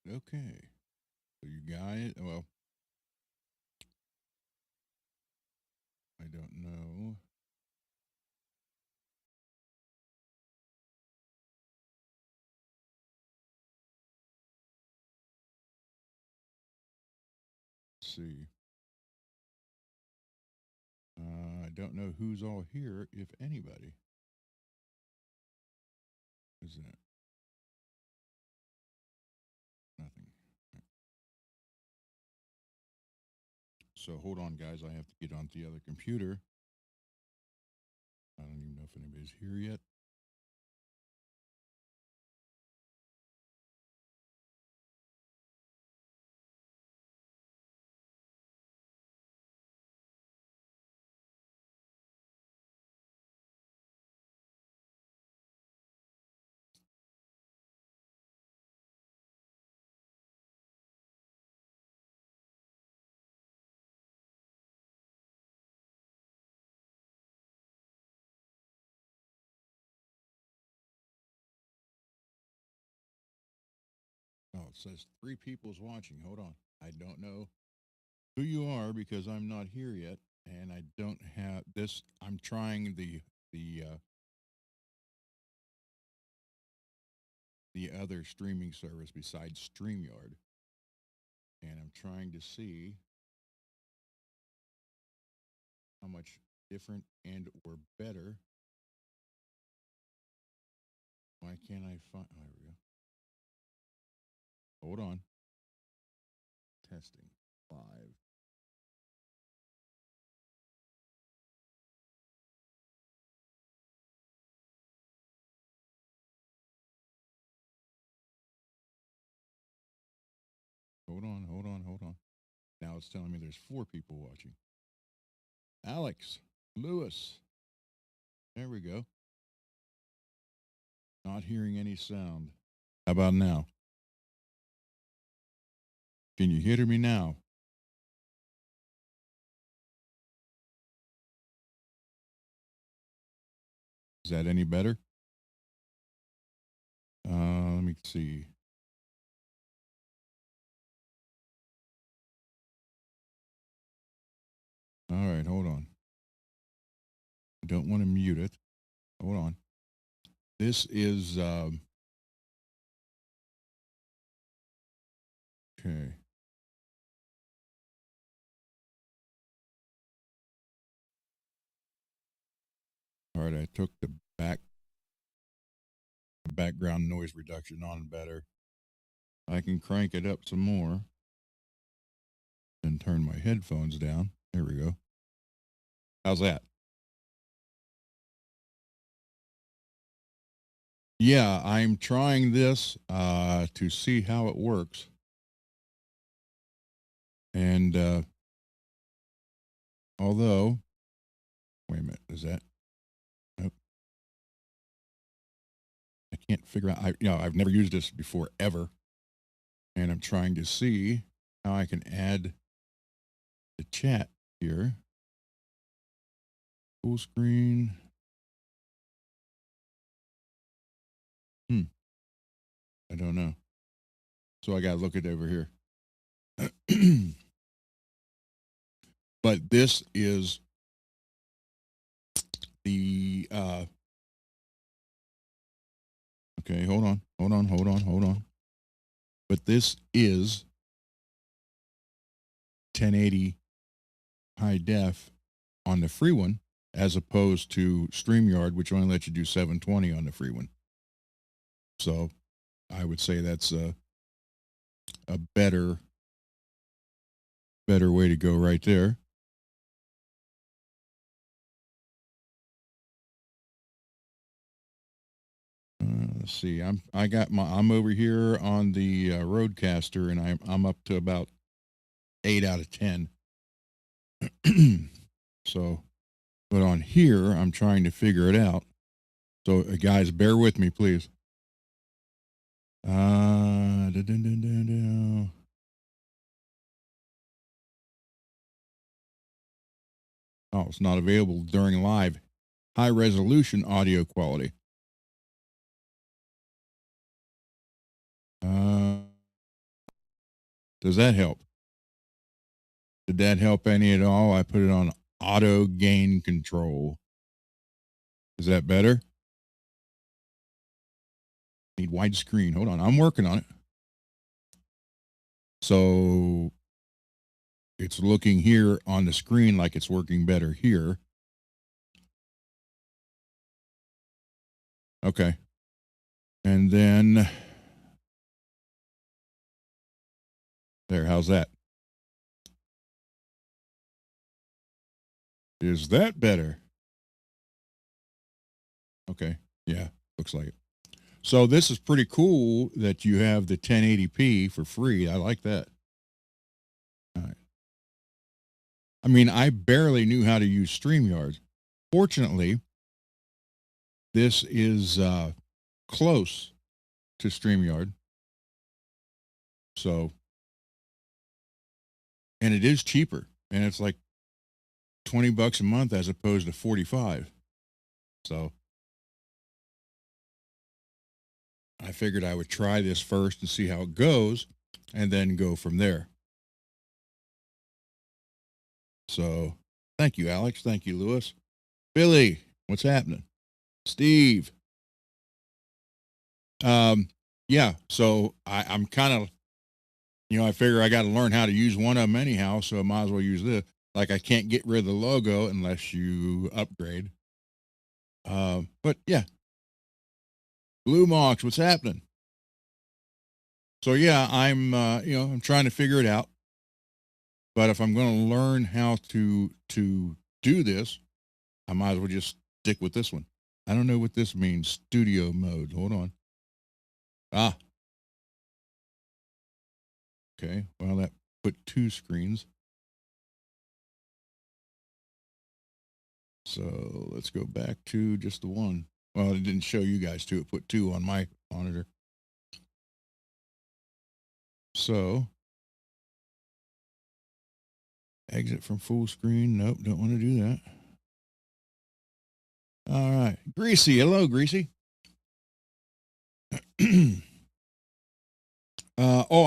Okay. So you got it. Well, I don't know. Let's see. I don't know who's all here, if anybody. Is that nothing? So hold on, guys. I have to get onto the other computer. I don't even know if anybody's here yet. Oh, it says 3 people's watching. Hold on. I don't know who you are because I'm not here yet, and I don't have this. I'm trying the the other streaming service besides StreamYard, and I'm trying to see how much different and or better. Why can't I find? Oh, there we go. Hold on. Testing 5. Hold on. Hold on. Hold on. Now it's telling me there's 4 people watching. Alex, Lewis. There we go. Not hearing any sound. How about now? Can you hear me now? Is that any better? Let me see. All right, hold on. I don't want to mute it. Hold on. This is okay. All right, I took the background noise reduction on better. I can crank it up some more and turn my headphones down. There we go. How's that? Yeah, I'm trying this to see how it works. And although, wait a minute, is that? Nope. I can't figure out. I've never used this before ever, and I'm trying to see how I can add the chat here. Full screen. I don't know. So I got to look it over here. But this is the okay, hold on. But this is 1080 high def on the free one, as opposed to StreamYard, which only lets you do 720 on the free one. So I would say that's a better way to go right there. Let's see. I'm over here on the Roadcaster, and I'm up to about 8 out of 10. So, but on here, I'm trying to figure it out. So, guys, bear with me, please. Oh, it's not available during live high resolution audio quality. Does that help? Did that help any at all? I put it on auto gain control. Is that better? Need widescreen. Hold on. I'm working on it. So it's looking here on the screen like it's working better here. Okay. And then there, how's that? Is that better? Okay. Yeah, looks like it. So this is pretty cool that you have the 1080p for free. I like that. All right. I mean, I barely knew how to use StreamYard. Fortunately, this is close to StreamYard. So, and it is cheaper, and it's like $20 a month as opposed to 45. So I figured I would try this first and see how it goes and then go from there. So thank you, Alex. Thank you, Lewis. Billy, what's happening? Steve. Yeah, so I'm kind of, I figure I got to learn how to use one of them anyhow, so I might as well use this. Like, I can't get rid of the logo unless you upgrade. But yeah, Blue Mox, what's happening? So yeah, I'm trying to figure it out. But if I'm going to learn how to do this, I might as well just stick with this one. I don't know what this means. Studio mode. Hold on. Ah, okay. Well, that put two screens. So let's go back to just the one. Well, it didn't show you guys two. It put two on my monitor. So exit from full screen. Nope, don't want to do that. All right. Greasy. Hello, Greasy.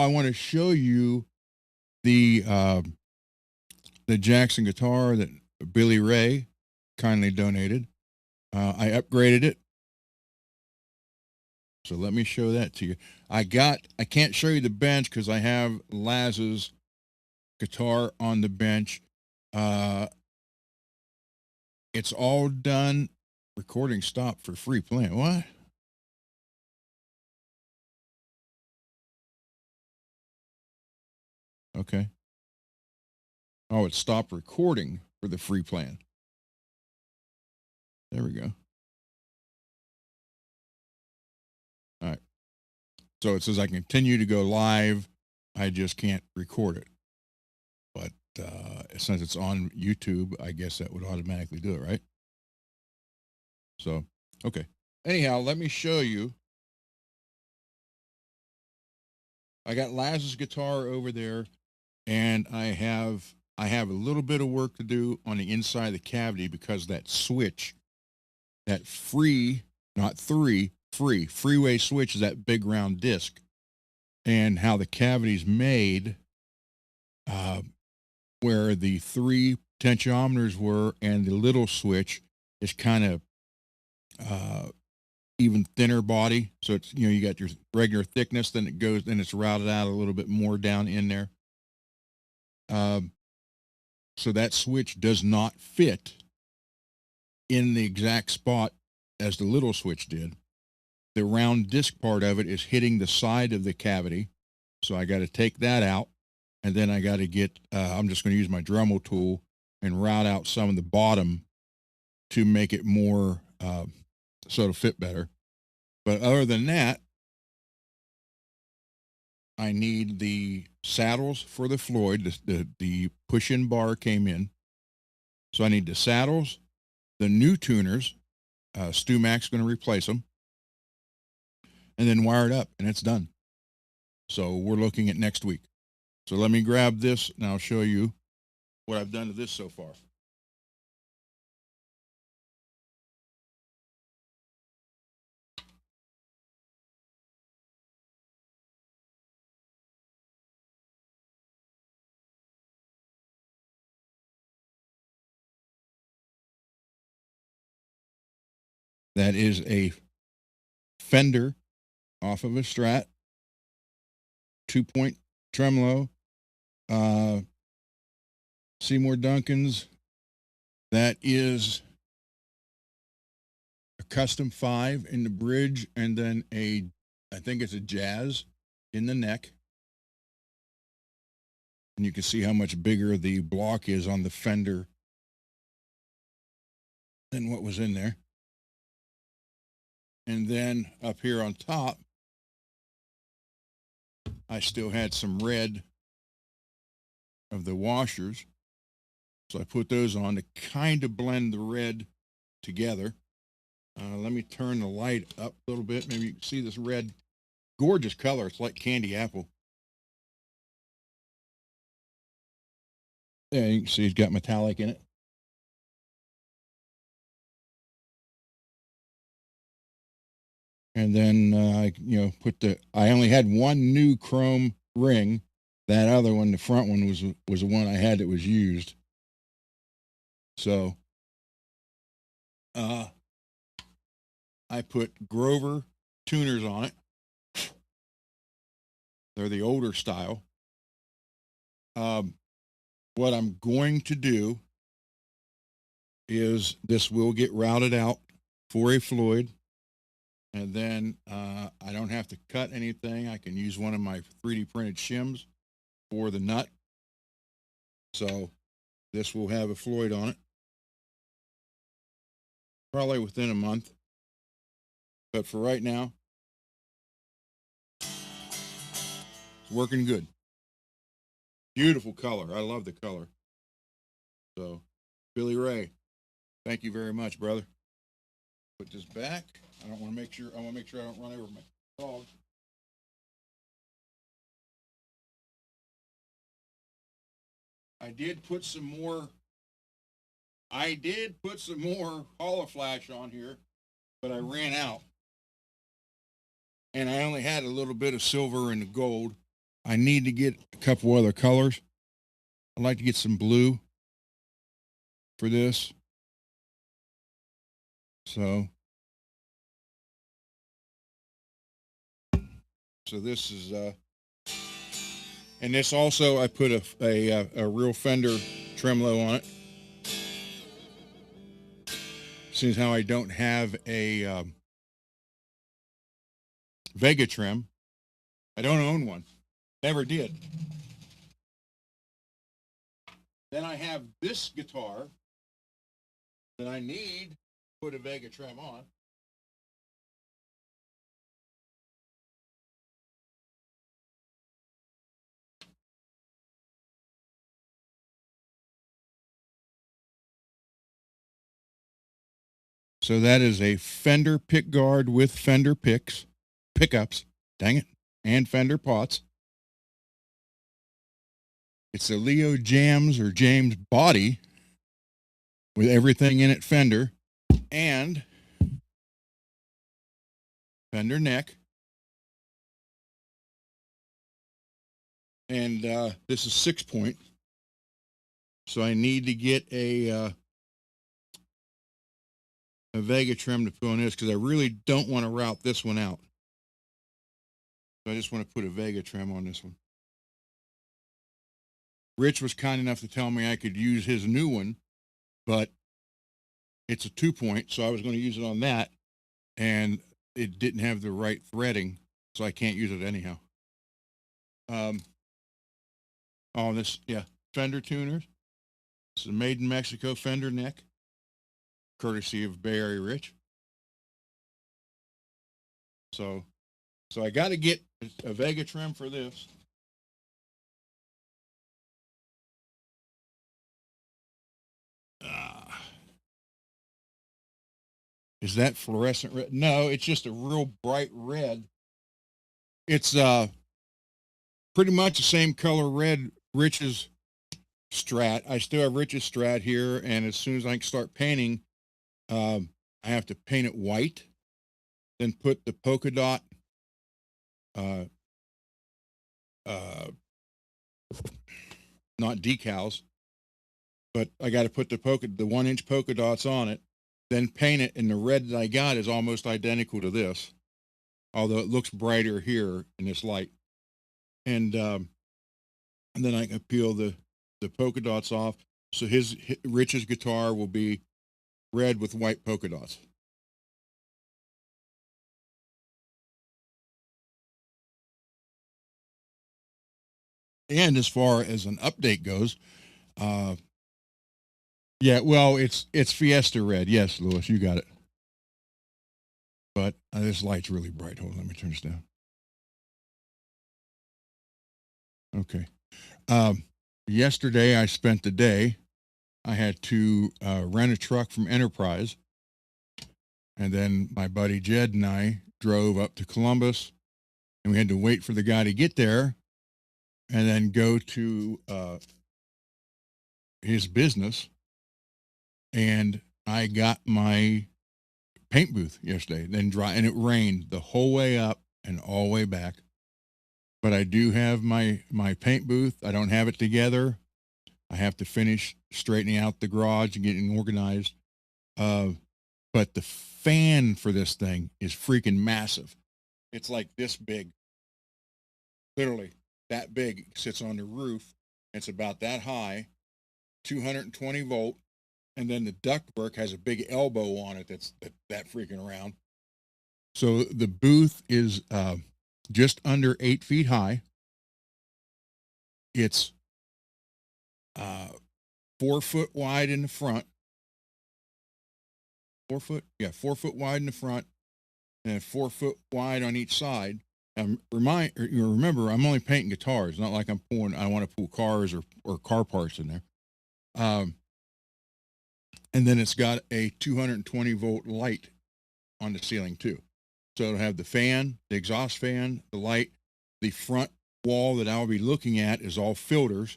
I want to show you the Jackson guitar that Billy Ray kindly donated. I upgraded it. So let me show that to you. I can't show you the bench because I have Laz's guitar on the bench. It's all done. Recording stopped for free playing. What? Okay. Oh, it stopped recording for the free plan. There we go. All right. So it says I continue to go live. I just can't record it. But since it's on YouTube, I guess that would automatically do it, right? So, okay. Anyhow, let me show you. I got Laz's guitar over there, and I have a little bit of work to do on the inside of the cavity because that switch, that freeway switch is that big round disc, and how the cavity's made, uh, where the three potentiometers were and the little switch is kind of even thinner body. So it's, you got your regular thickness, then it's routed out a little bit more down in there. So that switch does not fit in the exact spot as the little switch did. The round disc part of it is hitting the side of the cavity. So I got to take that out. And then I got to get, I'm just going to use my Dremel tool and route out some of the bottom to make it more, so it'll fit better. But other than that, I need the saddles for the Floyd. The push-in bar came in. So I need the saddles, the new tuners. Stu Mac's going to replace them. And then wire it up, and it's done. So we're looking at next week. So let me grab this, and I'll show you what I've done to this so far. That is a Fender off of a Strat, 2-point tremolo. Seymour Duncan's. That is a custom 5 in the bridge, and then I think it's a Jazz in the neck. And you can see how much bigger the block is on the Fender than what was in there. And then up here on top, I still had some red of the washers. So I put those on to kind of blend the red together. Let me turn the light up a little bit. Maybe you can see this red, gorgeous color. It's like candy apple. Yeah, you can see it's got metallic in it. And then I I only had one new chrome ring. That other one, the front one, was the one I had that was used. So I put Grover tuners on it. They're the older style. What I'm going to do is this will get routed out for a Floyd. And then I don't have to cut anything. I can use one of my 3D printed shims for the nut. So this will have a Floyd on it. Probably within a month. But for right now, it's working good. Beautiful color. I love the color. So, Billy Ray, thank you very much, brother. Put this back. I want to make sure I don't run over my dog. I did put some more Holo Flash on here, but I ran out. And I only had a little bit of silver and gold. I need to get a couple other colors. I'd like to get some blue for this. So this is and this also I put a real Fender tremolo on it. Seeing how I don't have a Vega trem, I don't own one. Never did. Then I have this guitar that I need to put a Vega trem on. So that is a Fender pickguard with Fender pickups, dang it, and Fender pots. It's a Leo James body with everything in it Fender, and Fender neck. And this is 6-point. So I need to get a Vega trim to put on this because I really don't want to route this one out. So I just want to put a Vega trim on this one. Rich was kind enough to tell me I could use his new one, but it's a 2-point, so I was going to use it on that, and it didn't have the right threading, so I can't use it anyhow. Fender tuners. This is a made in Mexico Fender neck, courtesy of Bay Area Rich. So I got to get a Vega trim for this. Is that fluorescent red? No, it's just a real bright red. It's pretty much the same color red Rich's Strat. I still have Rich's Strat here, and as soon as I can start painting, I have to paint it white, then put the polka dot not decals, but I got to put the 1-inch polka dots on it, then paint it, and the red that I got is almost identical to this, although it looks brighter here in this light. And then I can peel the polka dots off. So his Rich's guitar will be red with white polka dots. And as far as an update goes, uh, yeah, well, it's Fiesta red. Yes, Lewis, you got it. But this light's really bright. Hold on, let me turn this down. Okay. Yesterday I spent the day. I had to rent a truck from Enterprise, and then my buddy Jed and I drove up to Columbus, and we had to wait for the guy to get there, and then go to his business. And I got my paint booth yesterday, then dry, and it rained the whole way up and all the way back. But I do have my paint booth. I don't have it together. I have to finish straightening out the garage and getting organized. But the fan for this thing is freaking massive. It's like this big, literally that big. It sits on the roof. It's about that high, 220 volt, and then the ductwork has a big elbow on it that's that freaking around. So the booth is just under 8 feet high. It's 4 foot wide in the front. 4 foot, yeah, 4 foot wide in the front, and 4 foot wide on each side. Remember, I'm only painting guitars. Not like I want to pull cars or car parts in there. And then it's got a 220 volt light on the ceiling too. So it'll have the fan, the exhaust fan, the light. The front wall that I'll be looking at is all filters,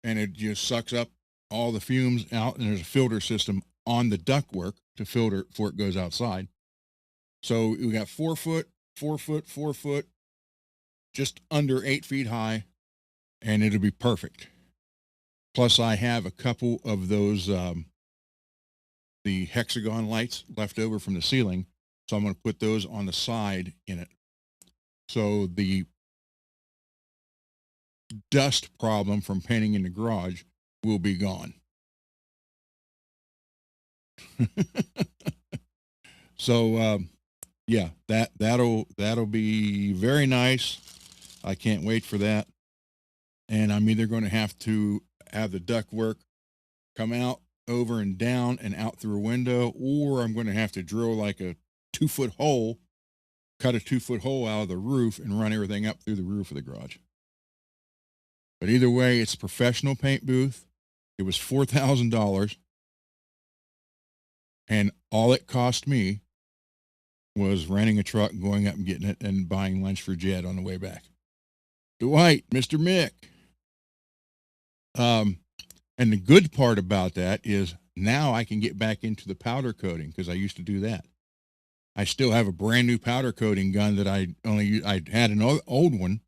and it just sucks up all the fumes out. And there's a filter system on the ductwork to filter before it goes outside. So we got 4 foot, 4 foot, 4 foot, just under 8 feet high, and it'll be perfect. Plus, I have a couple of those the hexagon lights left over from the ceiling, so I'm going to put those on the side in it. So the dust problem from painting in the garage will be gone. So yeah, that'll be very nice. I can't wait for that. And I'm either going to have to have the ductwork come out over and down and out through a window, or I'm going to have to drill like a 2 foot hole, cut a 2 foot hole out of the roof and run everything up through the roof of the garage. But either way, it's a professional paint booth. It was $4,000, and all it cost me was renting a truck, going up and getting it, and buying lunch for Jed on the way back. Dwight, Mr. Mick. And the good part about that is now I can get back into the powder coating, because I used to do that. I still have a brand new powder coating gun that I had an old one,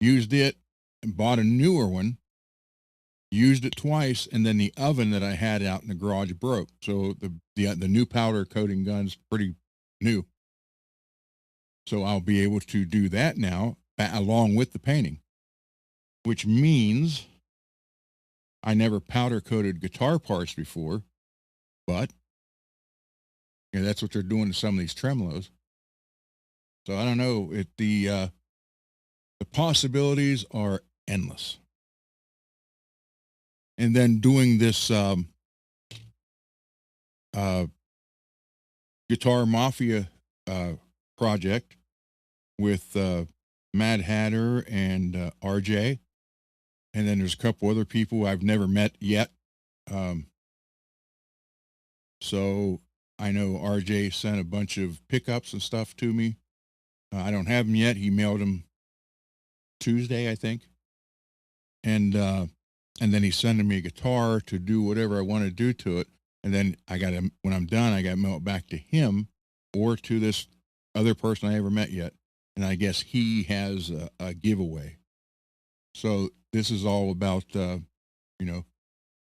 used it, and bought a newer one, used it twice, and then the oven that I had out in the garage broke. So the new powder coating gun's pretty new. So I'll be able to do that now along with the painting, which means I never powder coated guitar parts before, but that's what they're doing to some of these tremolos. So I don't know. The possibilities are endless. And then doing this Guitar Mafia project with Mad Hatter and RJ. And then there's a couple other people I've never met yet. So I know RJ sent a bunch of pickups and stuff to me. I don't have them yet. He mailed them Tuesday, I think. And then he's sending me a guitar to do whatever I want to do to it. And then when I'm done, I got to mail it back to him or to this other person I never met yet. And I guess he has a giveaway. So this is all about,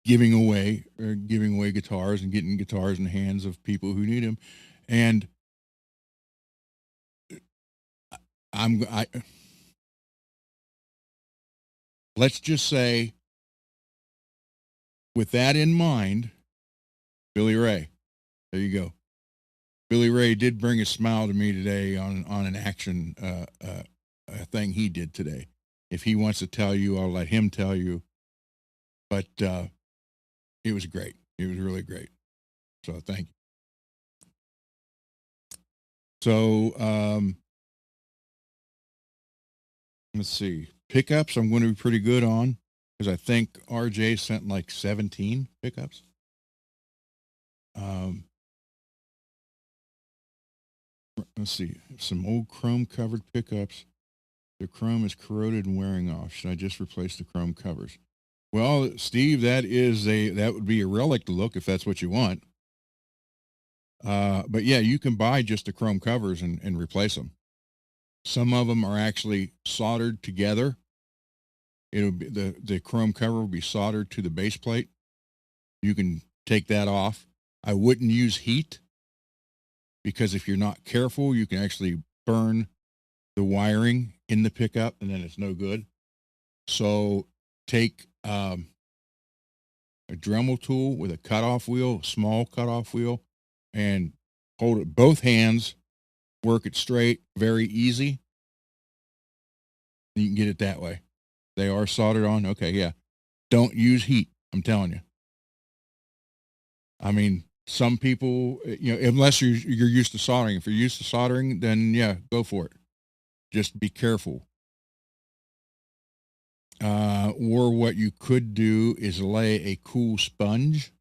giving away guitars and getting guitars in the hands of people who need them. And I let's just say, with that in mind, Billy Ray, there you go. Billy Ray did bring a smile to me today on an action thing he did today. If he wants to tell you, I'll let him tell you. But it was great. It was really great. So thank you. So let's see. Pickups, I'm going to be pretty good on because I think RJ sent like 17 pickups. Let's see. Some old chrome covered pickups. The chrome is corroded and wearing off. Should I just replace the chrome covers? Well, Steve, that would be a relic to look if that's what you want. But yeah, you can buy just the chrome covers and replace them. Some of them are actually soldered together. It'll be the chrome cover will be soldered to the base plate. You can take that off. I wouldn't use heat because if you're not careful, you can actually burn the wiring in the pickup and then it's no good. So take a Dremel tool with a cutoff wheel, small cutoff wheel, and hold it both hands, work it straight, very easy. You can get it that way. They are soldered on. Okay, yeah. Don't use heat. I'm telling you. I mean, some people, unless you're used to soldering. If you're used to soldering, then yeah, go for it. Just be careful. Or what you could do is lay a cool sponge.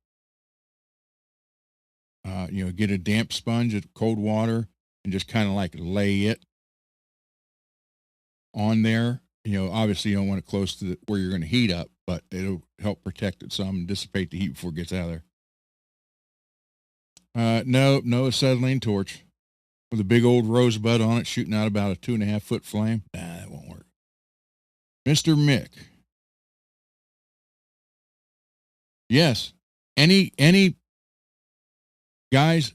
Get a damp sponge at cold water and just kind of like lay it on there. Obviously you don't want it close to where you're going to heat up, but it'll help protect it some and dissipate the heat before it gets out of there. No acetylene torch with a big old rosebud on it shooting out about a 2.5 foot flame. Nah, that won't work. Mr. Mick. Yes. Any guys,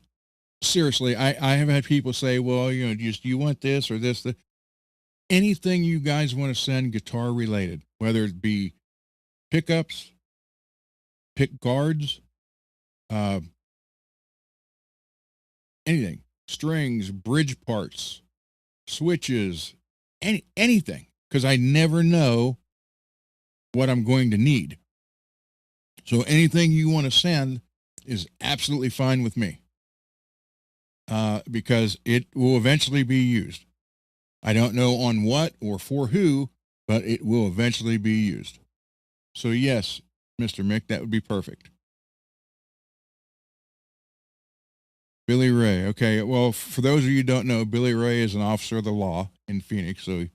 seriously, I have had people say, well, just you want this or this, anything you guys want to send guitar related, whether it be pickups, pick guards, anything, strings, bridge parts, switches, anything, because I never know what I'm going to need. So anything you want to send is absolutely fine with me, because it will eventually be used. I don't know on what or for who, but it will eventually be used. So yes, Mr. Mick, that would be perfect. Billy Ray. Okay. Well, for those of you who don't know, Billy Ray is an officer of the law in Phoenix, so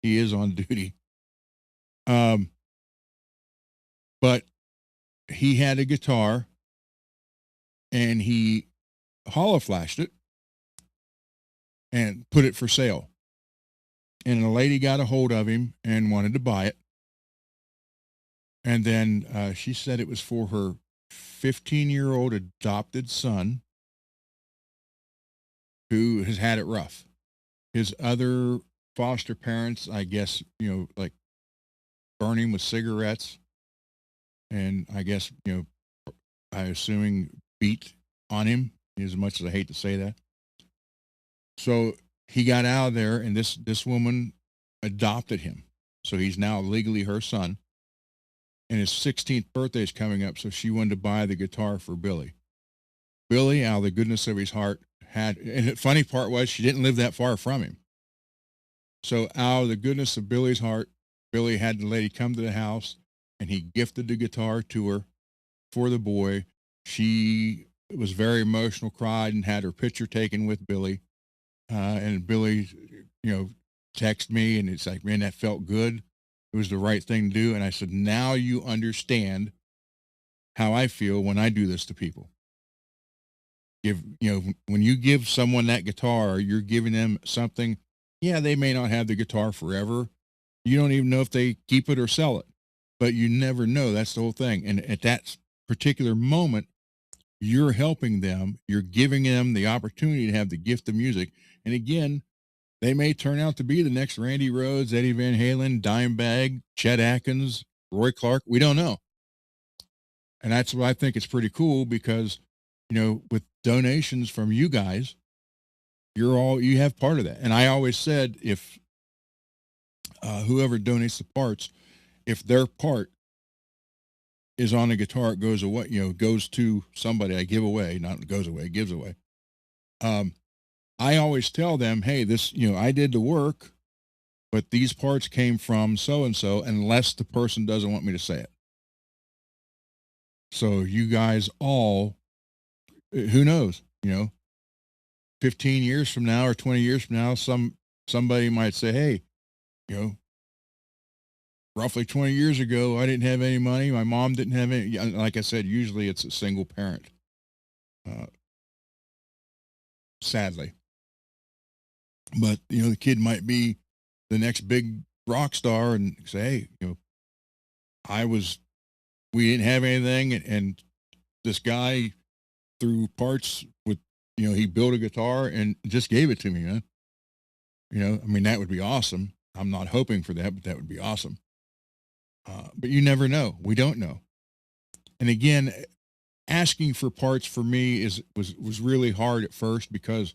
he is on duty. But he had a guitar and he hollow flashed it and put it for sale. And a lady got a hold of him and wanted to buy it. And then she said it was for her 15-year-old adopted son who has had it rough. His other foster parents, I guess, like burn him with cigarettes. And I guess, I assuming beat on him, as much as I hate to say that. So he got out of there and this woman adopted him. So he's now legally her son. And his 16th birthday is coming up, so she wanted to buy the guitar for Billy. Billy, out of the goodness of his heart, and the funny part was she didn't live that far from him. So out of the goodness of Billy's heart, Billy had the lady come to the house, and he gifted the guitar to her for the boy. She was very emotional, cried, and had her picture taken with Billy. And Billy, texted me, and it's like, man, that felt good. It was the right thing to do. And I said, now you understand how I feel when I do this to people. When you give someone that guitar, you're giving them something. Yeah, they may not have the guitar forever. You don't even know if they keep it or sell it, but you never know. That's the whole thing. And at that particular moment, you're helping them, you're giving them the opportunity to have the gift of music. And again, they may turn out to be the next Randy Rhoads, Eddie Van Halen, Dimebag, Chet Atkins, Roy Clark. We don't know. And that's what I think is pretty cool because, with donations from you guys, you have part of that. And I always said, if whoever donates the parts, if their part is on the guitar, it goes away, goes to somebody I give away, not goes away, gives away. I always tell them, hey, this, I did the work, but these parts came from so-and-so, unless the person doesn't want me to say it. So you guys all, who knows, 15 years from now or 20 years from now, somebody might say, hey, roughly 20 years ago, I didn't have any money. My mom didn't have any. Like I said, usually it's a single parent. Sadly. But, the kid might be the next big rock star and say, hey, we didn't have anything. And this guy threw parts with, he built a guitar and just gave it to me, man. That would be awesome. I'm not hoping for that, but that would be awesome. But you never know. We don't know. And again, asking for parts for me was really hard at first because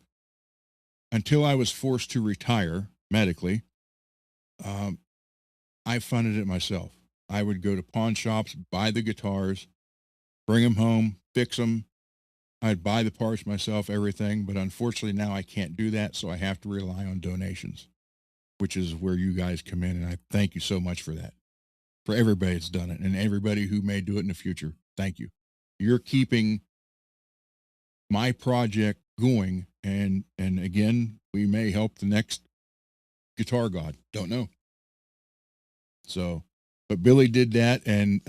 until I was forced to retire medically, I funded it myself. I would go to pawn shops, buy the guitars, bring them home, fix them. I'd buy the parts myself, everything. But unfortunately now I can't do that. So I have to rely on donations, which is where you guys come in. And I thank you so much for that. For everybody that's done it and everybody who may do it in the future. Thank you. You're keeping my project going. And again, we may help the next guitar god. Don't know. So, but Billy did that. And,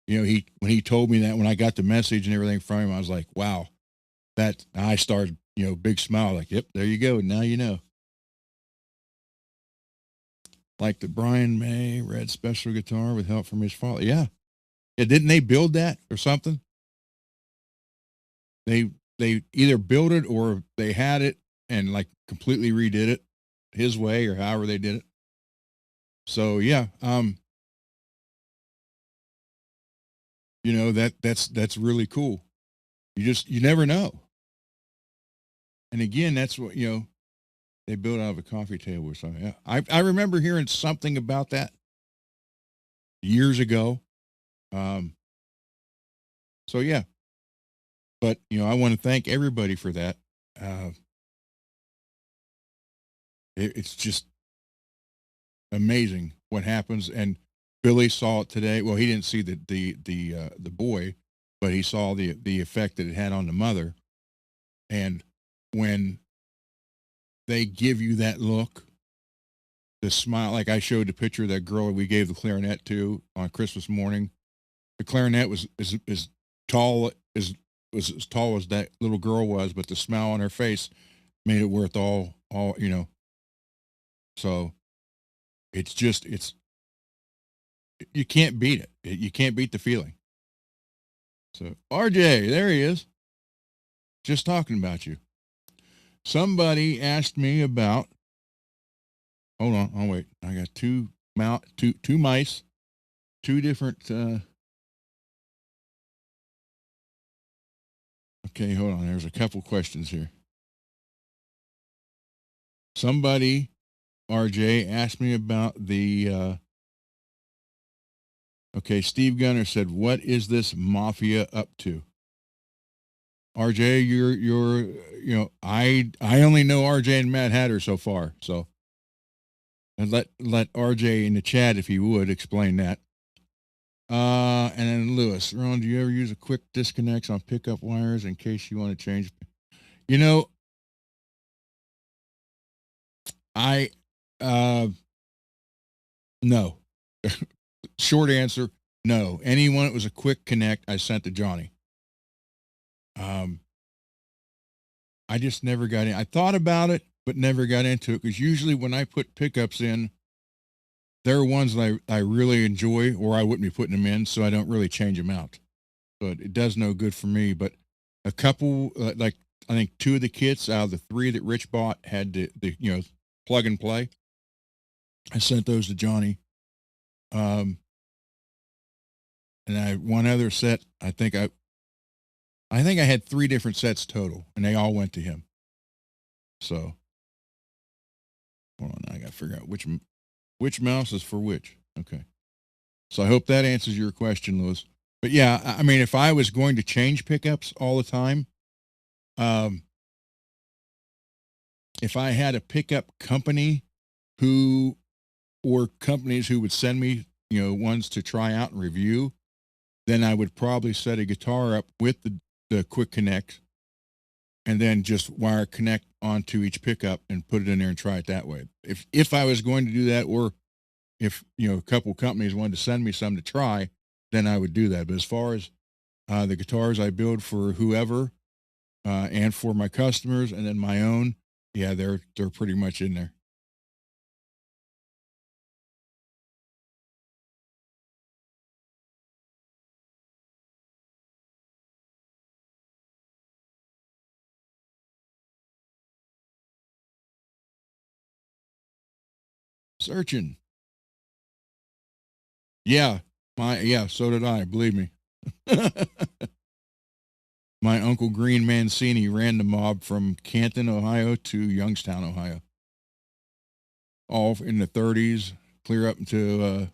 when he told me that, when I got the message and everything from him, I was like, wow, I started, big smile, like, yep, there you go. Now, like the Brian May red special guitar with help from his father. Yeah. Didn't they build that or something? They either built it or they had it and like completely redid it his way or however they did it. So yeah, that's really cool. You never know. And again, that's what, they built out of a coffee table or something. Yeah. I remember hearing something about that years ago. So yeah, but I want to thank everybody for that. It's just amazing what happens. And Billy saw it today. Well, he didn't see the boy, but he saw the effect that it had on the mother. And when they give you that look, the smile, like I showed the picture of that girl we gave the clarinet to on Christmas morning. The clarinet was as tall as that little girl was, but the smile on her face made it worth all. So you can't beat it. You can't beat the feeling. So RJ, there he is. Just talking about you. Somebody asked me about. Hold on. Oh wait, I got two mice, two different. Okay, hold on. There's a couple questions here. Somebody, RJ, asked me about the. Okay, Steve Gunner said, "What is this mafia up to?" RJ, you're I only know RJ and Mad Hatter so far, so and let RJ in the chat if he would explain that. And then Lewis, Ron, do you ever use a quick disconnects on pickup wires in case you want to change? I no. Short answer, no. Anyone that was a quick connect, I sent to Johnny. I just never got in. I thought about it, but never got into it because usually when I put pickups in, there are ones that I really enjoy or I wouldn't be putting them in, so I don't really change them out. but it does no good for me. But a couple, like I think two of the kits out of the three that Rich bought had the plug and play. I sent those to Johnny. And I one other set. I think I had three different sets total, and they all went to him. So hold on, I got to figure out which mouse is for which. Okay. So I hope that answers your question, Lewis. But yeah, I mean, if I was going to change pickups all the time, if I had a pickup company or companies who would send me, ones to try out and review, then I would probably set a guitar up with the quick connect and then just wire connect onto each pickup and put it in there and try it that way. If I was going to do that, or if, a couple companies wanted to send me some to try, then I would do that. But as far as the guitars I build for whoever and for my customers and then my own, yeah, they're pretty much in there. Searching. Yeah. So did I, believe me. My Uncle Green Mancini ran the mob from Canton, Ohio to Youngstown, Ohio. All in the 30s, clear up into the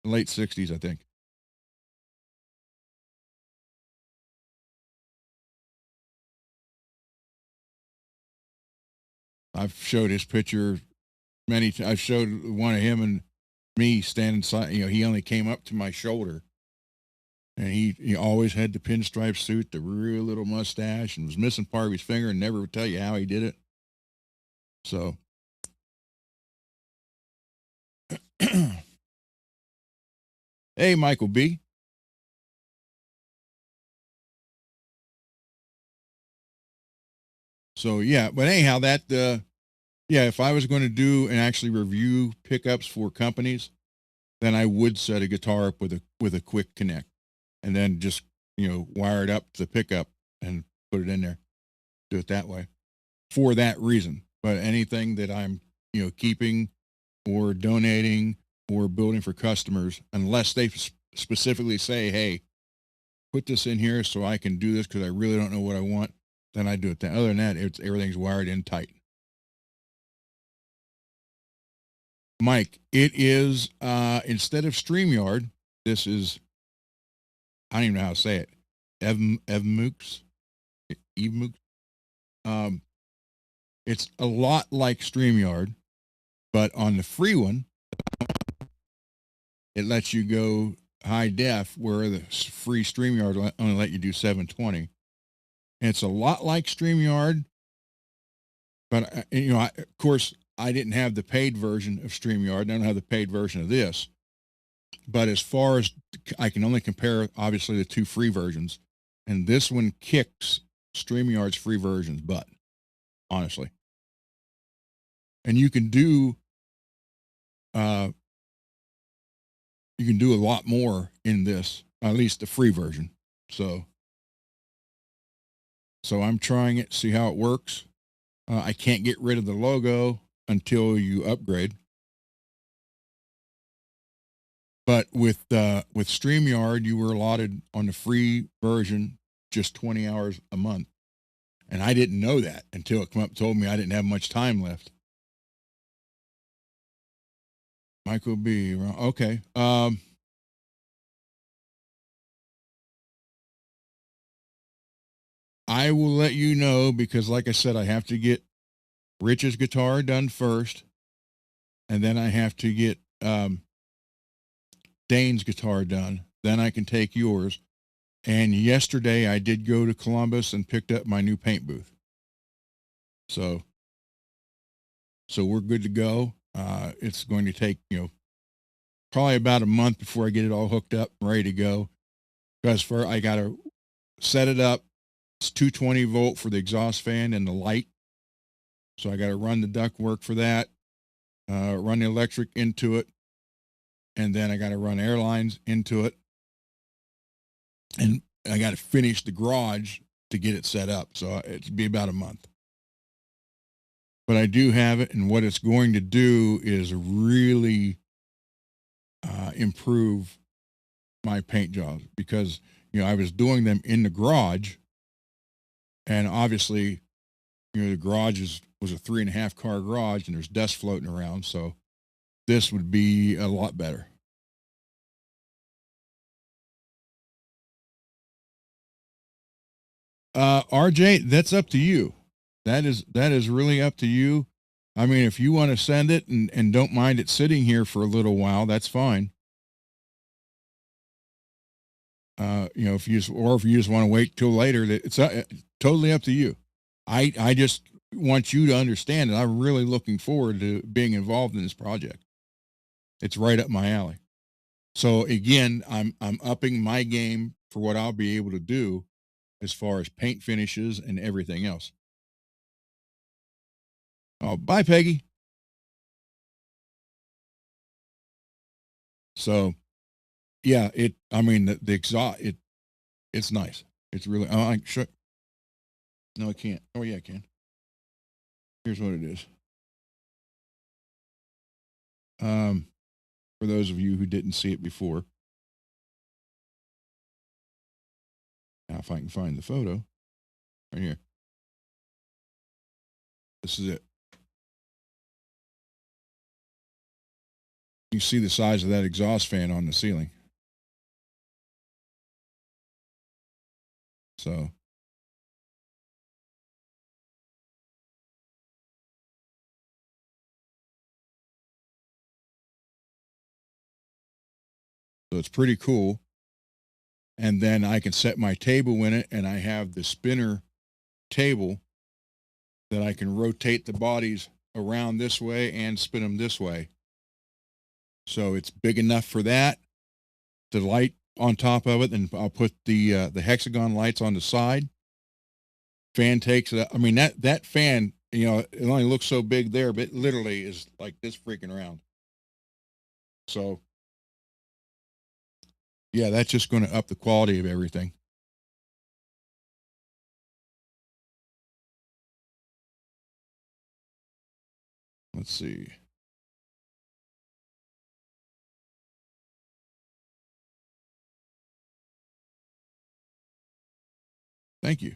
late 60s, I think. I've showed his picture many times. I showed one of him and me standing side. He only came up to my shoulder. And he always had the pinstripe suit, the real little mustache, and was missing part of his finger and never would tell you how he did it. So, hey, Michael B. So, yeah, but anyhow, if I was going to do and actually review pickups for companies, then I would set a guitar up with a quick connect and then just, wire it up to the pickup and put it in there. Do it that way for that reason. But anything that I'm, keeping or donating or building for customers, unless they specifically say, hey, put this in here so I can do this because I really don't know what I want, then I do it. Other than that, everything's wired in tight. Mike, it is, instead of StreamYard, this is, I don't even know how to say it, EVMUX. EVMUX. It's a lot like StreamYard, but on the free one, it lets you go high def, where the free StreamYard only let you do 720. And it's a lot like StreamYard, but of course, I didn't have the paid version of StreamYard. I don't have the paid version of this. But as far as I can only compare, obviously, the two free versions, and this one kicks StreamYard's free version's butt, honestly. And you can do a lot more in this, at least the free version. So I'm trying it, see how it works. I can't get rid of the logo until you upgrade. But with StreamYard, you were allotted on the free version just 20 hours a month. And I didn't know that until it came up and told me I didn't have much time left. Michael B. Okay. I will let you know because, like I said, I have to get Rich's guitar done first. And then I have to get Dane's guitar done. Then I can take yours. And yesterday I did go to Columbus and picked up my new paint booth. So we're good to go. It's going to take, probably about a month before I get it all hooked up and ready to go. Because I got to set it up. It's 220 volt for the exhaust fan and the light. So I got to run the duct work for that, run the electric into it. And then I got to run air lines into it. And I got to finish the garage to get it set up. So it'd be about a month. But I do have it, and what it's going to do is really improve my paint jobs, because I was doing them in the garage, and obviously the garage was a 3.5 car garage, and there's dust floating around, so this would be a lot better. RJ, that's up to you. That is really up to you. I mean, if you want to send it and don't mind it sitting here for a little while, that's fine. If you just want to wait till later, that it's totally up to you. I just want you to understand that I'm really looking forward to being involved in this project. It's right up my alley. So again, I'm upping my game for what I'll be able to do as far as paint finishes and everything else. Oh, bye, Peggy. So, yeah, I mean, the exhaust, it's nice. It's really, I sure. No, I can't. Oh, yeah, I can. Here's what it is. For those of you who didn't see it before, now if I can find the photo, right here. This is it. You see the size of that exhaust fan on the ceiling. So it's pretty cool. And then I can set my table in it, and I have the spinner table that I can rotate the bodies around this way and spin them this way. So it's big enough for that. The light on top of it, and I'll put the hexagon lights on the side. Fan takes it. I mean, that fan, it only looks so big there, but it literally is like this freaking round. So yeah, that's just going to up the quality of everything. Let's see. Thank you.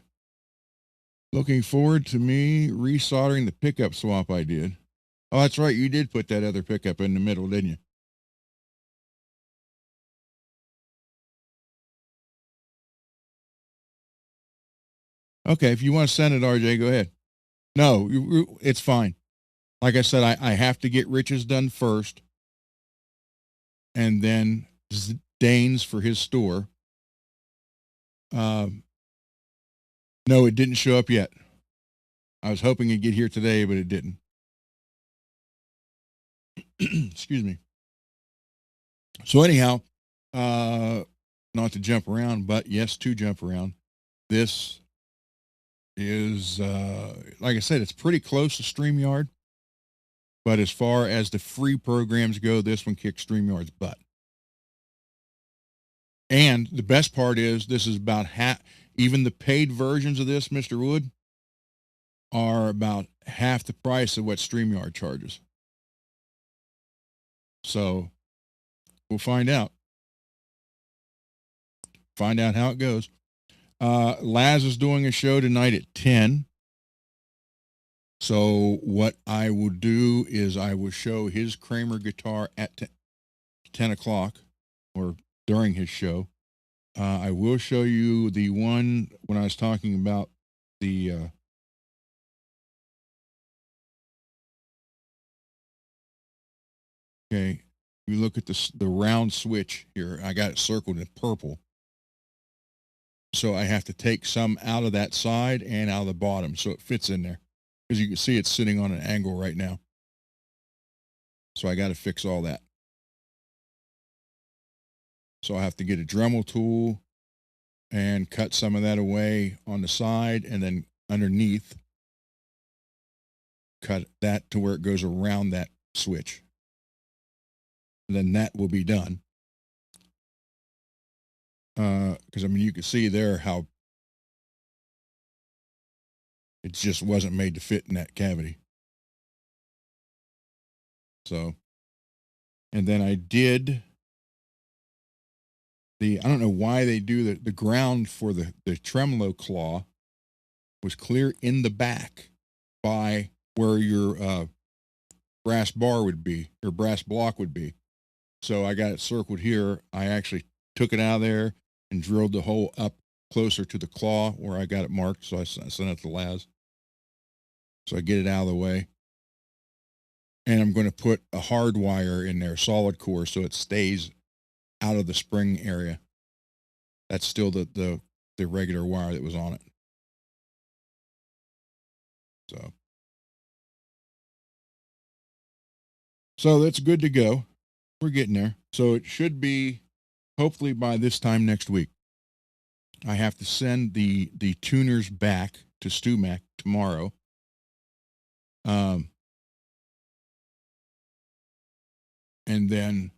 Looking forward to me resoldering the pickup swap I did. Oh, that's right. You did put that other pickup in the middle, didn't you? Okay. If you want to send it, RJ, go ahead. No, it's fine. Like I said, I have to get Rich's done first, and then Dane's for his store. No, it didn't show up yet. I was hoping it'd get here today, but it didn't. Excuse me. So anyhow, not to jump around, but yes, to jump around. This is, like I said, it's pretty close to StreamYard. But as far as the free programs go, this one kicks StreamYard's butt. And the best part is this is about half, even the paid versions of this, Mr. Wood, are about half the price of what StreamYard charges. So we'll find out. Find out how it goes. Laz is doing a show tonight at 10. So what I will do is I will show his Kramer guitar at 10 o'clock or during his show. I will show you the one when I was talking about the okay. You look at the round switch here. I got it circled in purple. So I have to take some out of that side and out of the bottom so it fits in there. As you can see, it's sitting on an angle right now. So I got to fix all that. So I have to get a Dremel tool and cut some of that away on the side, and then underneath cut that to where it goes around that switch. And then that will be done. because I mean, you can see there how it just wasn't made to fit in that cavity. So, and then I did I don't know why they do the ground for the tremolo claw was clear in the back by where your brass bar would be, or brass block would be. So I got it circled here. I actually took it out of there and drilled the hole up closer to the claw where I got it marked. So I sent it to Laz. So I get it out of the way. And I'm going to put a hard wire in there, solid core, so it stays out of the spring area. That's still the regular wire that was on it. So that's good to go. We're getting there. So it should be hopefully by this time next week. I have to send the tuners back to StewMac tomorrow. And then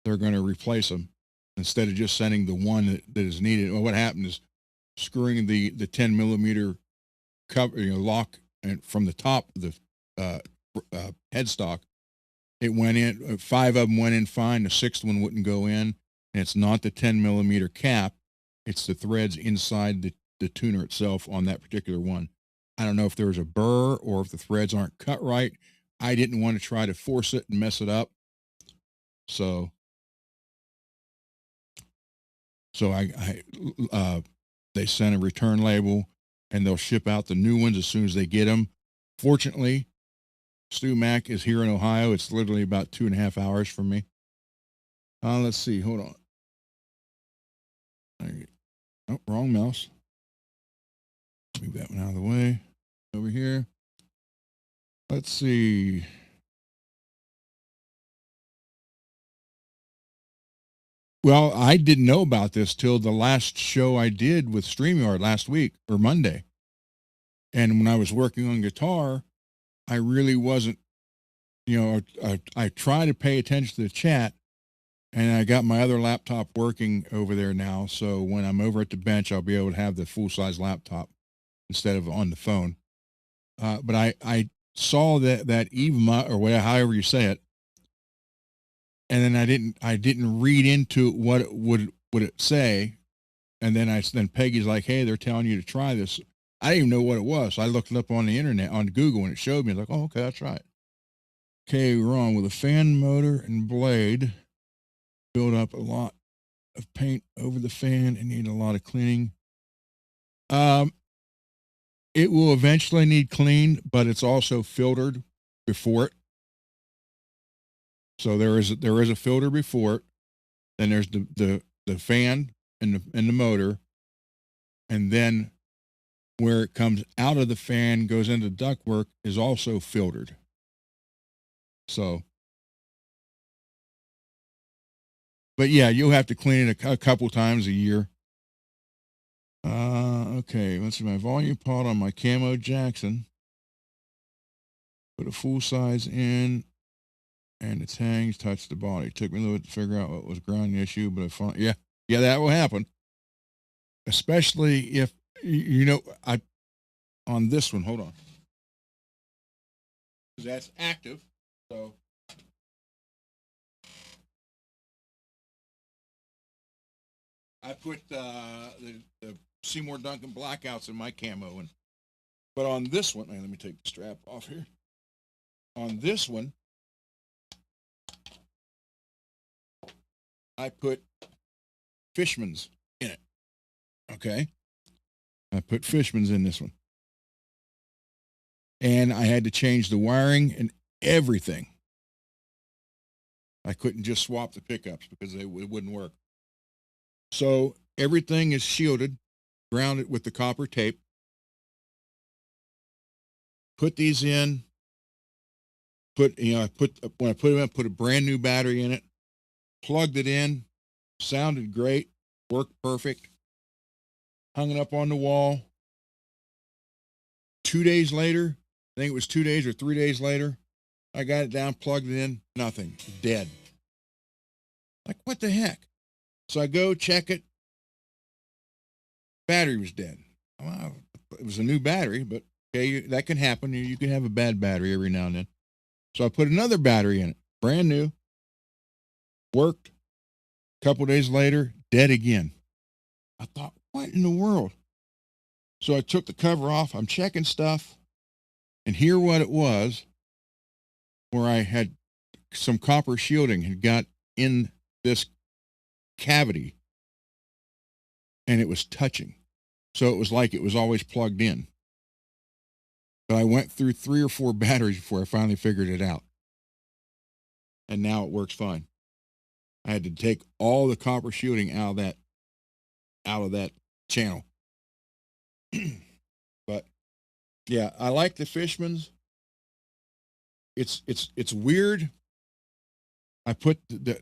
they're going to replace them instead of just sending the one that is needed. Well, what happened is screwing the 10 millimeter cover, lock, and from the top of the headstock, it went in. 5 of them went in fine. The 6th one wouldn't go in, and it's not the 10 millimeter cap. It's the threads inside the tuner itself on that particular one. I don't know if there was a burr or if the threads aren't cut right. I didn't want to try to force it and mess it up. So they sent a return label, and they'll ship out the new ones as soon as they get them. Fortunately, StewMac is here in Ohio. It's literally about 2.5 hours from me. Let's see. Hold on. Oh, wrong mouse. Move that one out of the way. Over here. Let's see. Well, I didn't know about this till the last show I did with StreamYard last week or Monday. And when I was working on guitar, I really wasn't, I try to pay attention to the chat, and I got my other laptop working over there now. So when I'm over at the bench, I'll be able to have the full size laptop instead of on the phone. But I saw that EVMUX, or whatever, however you say it, and then I didn't read into what it would it say, and then Peggy's like, hey, they're telling you to try this. I didn't even know what it was. So I looked it up on the internet, on Google, and it showed me. I was like, oh, okay, I'll try it. Okay, we're on with a fan motor and blade. Build up a lot of paint over the fan and need a lot of cleaning. It will eventually need cleaned, but it's also filtered before it. So there is a filter before it. Then there's the fan and the motor, and then where it comes out of the fan goes into ductwork is also filtered. So, but yeah, you'll have to clean it a couple times a year. Okay, let's see my volume pot on my Camo Jackson. Put a full size in, and its hangs touch the body. It took me a little bit to figure out what was ground issue, but I found, yeah, that will happen. Especially if, on this one, hold on. That's active, so. I put the Seymour Duncan blackouts in my camo, but on this one, let me take the strap off here. On this one, I put Fishman's in it. Okay, I put Fishman's in this one, and I had to change the wiring and everything. I couldn't just swap the pickups because it wouldn't work. So everything is shielded, grounded with the copper tape. Put these in. When I put them in, put a brand new battery in it. Plugged it in. Sounded great. Worked perfect. Hung it up on the wall. 2 days later, I think it was 2 days or 3 days later, I got it down, plugged it in. Nothing. Dead. Like, what the heck? So I go check it. Battery was dead. Well, it was a new battery, but okay, that can happen. You can have a bad battery every now and then. So I put another battery in it, brand new, worked. A couple days later, dead again. I thought, what in the world? So I took the cover off. I'm checking stuff, and here what it was, where I had some copper shielding had got in this cavity, and it was touching. So it was like it was always plugged in. But I went through 3 or 4 batteries before I finally figured it out. And now it works fine. I had to take all the copper shielding out of that channel. But yeah, I like the Fishman's. It's weird. I put the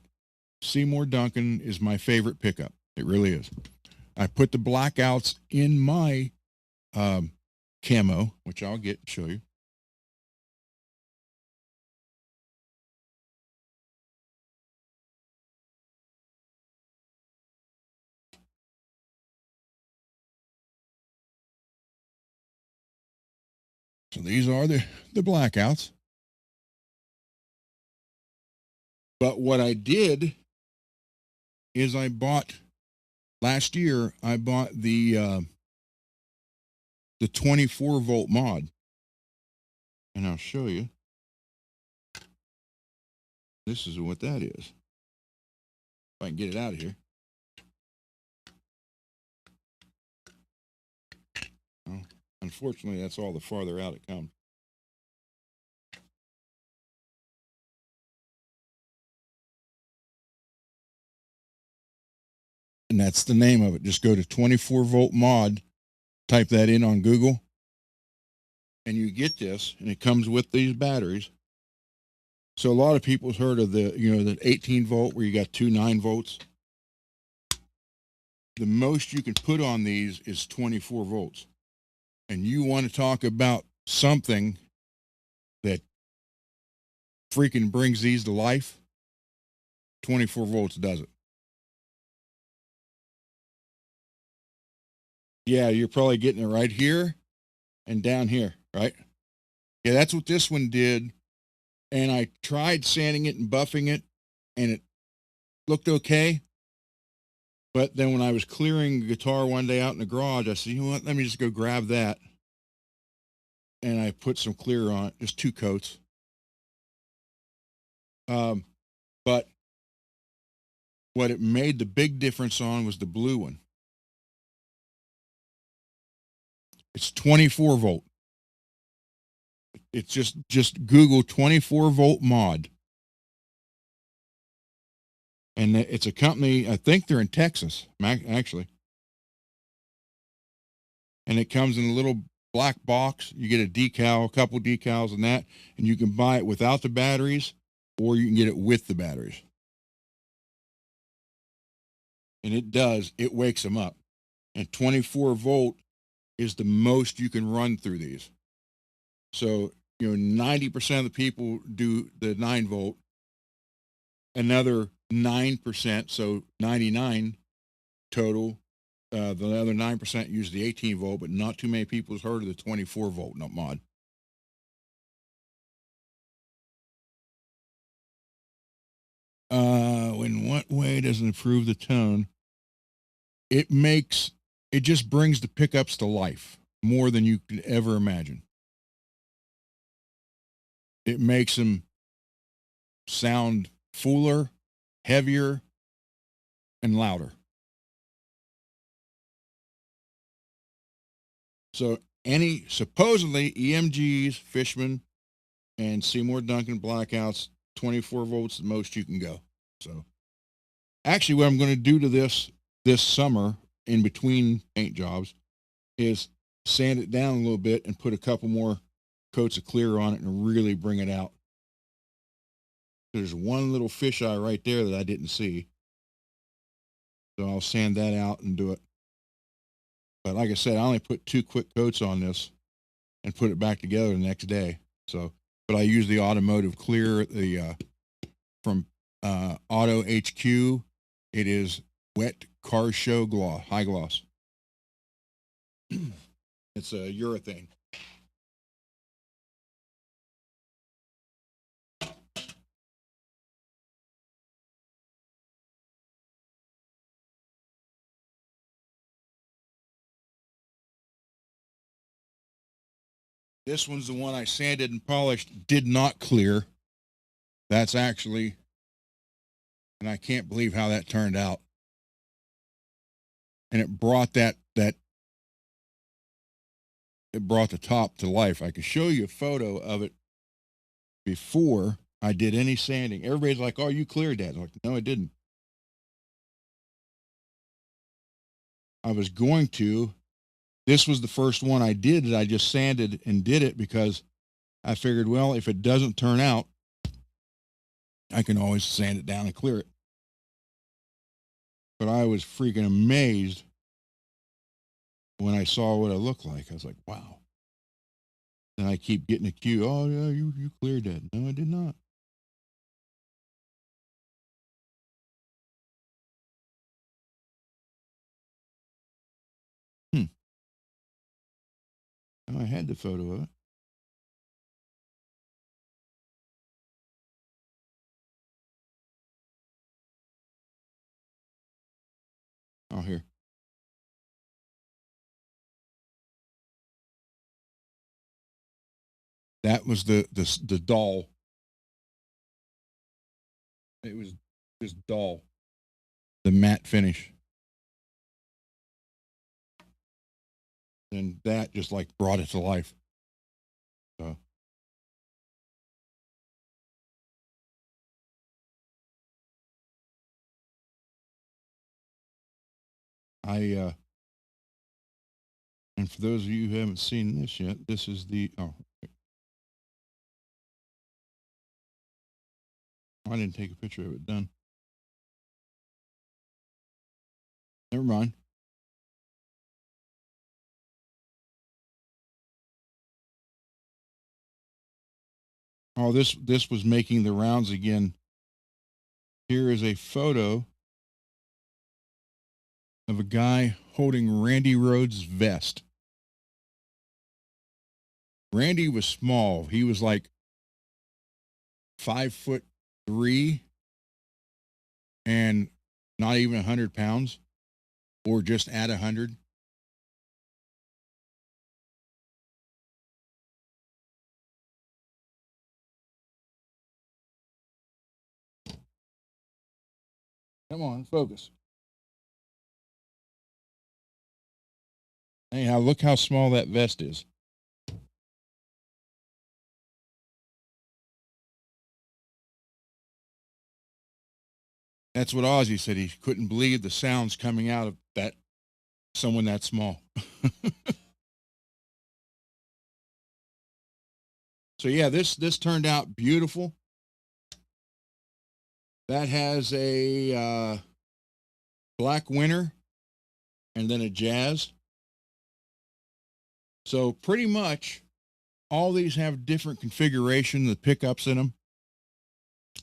Seymour Duncan is my favorite pickup. It really is. I put the blackouts in my camo, which I'll get and show you. So these are the blackouts. But what I did is last year I bought the 24 volt mod, and I'll show you. This is what that is. If I can get it out of here. Well, unfortunately, that's all the farther out it comes. And that's the name of it. Just go to 24 volt mod, type that in on Google, and you get this, and it comes with these batteries. So a lot of people's heard of the 18 volt where you got 2 9 volts. The most you can put on these is 24 volts. And you want to talk about something that freaking brings these to life, 24 volts does it. Yeah, you're probably getting it right here and down here, right? Yeah, that's what this one did. And I tried sanding it and buffing it, and it looked okay. But then when I was clearing the guitar one day out in the garage, I said, you know what, let me just go grab that. And I put some clear on it, just 2 coats. But what it made the big difference on was the blue one. It's 24 volt. It's just Google 24 volt mod. And it's a company, I think they're in Texas, actually. And it comes in a little black box. You get a decal, a couple decals and that, and you can buy it without the batteries, or you can get it with the batteries. And it wakes them up. And 24 volt is the most you can run through these. So, 90% of the people do the 9 volt, another 9%, so 99 total. The other 9% use the 18 volt, but not too many people have heard of the 24 volt mod. In what way does it improve the tone? It just brings the pickups to life more than you could ever imagine. It makes them sound fuller, heavier, and louder. So supposedly EMGs, Fishman, and Seymour Duncan blackouts, 24 volts the most you can go. So actually what I'm going to do to this summer in between paint jobs is sand it down a little bit and put a couple more coats of clear on it and really bring it out. There's one little fisheye right there that I didn't see. So I'll sand that out and do it. But like I said, I only put 2 quick coats on this and put it back together the next day. So, but I use the automotive clear, from Auto HQ. It is wet car show gloss, high gloss. It's a urethane. This one's the one I sanded and polished, did not clear. That's actually, and I can't believe how that turned out. And it brought it brought the top to life. I could show you a photo of it before I did any sanding. Everybody's like, "Oh, you cleared that." I'm like, no, I didn't. I was going to. This was the first one I did that I just sanded and did it because I figured, well, if it doesn't turn out, I can always sand it down and clear it. But I was freaking amazed when I saw what it looked like. I was like, wow. And I keep getting a cue. Oh, yeah, you cleared that. No, I did not. Oh, I had the photo of it. Oh, here. That was the doll. It was just doll. The matte finish. And that just like brought it to life. So and for those of you who haven't seen this yet, this is the, I didn't take a picture of it done. Never mind. Oh, this was making the rounds again. Here is a photo of a guy holding Randy Rhoads' vest. Randy was small. He was like 5'3" and not even 100 pounds, or just at 100. Come on, focus. Anyhow, look how small that vest is. That's what Ozzy said. He couldn't believe the sounds coming out of that someone that small. So yeah, this turned out beautiful. That has a black winter and then a jazz. So pretty much all these have different configuration, the pickups in them.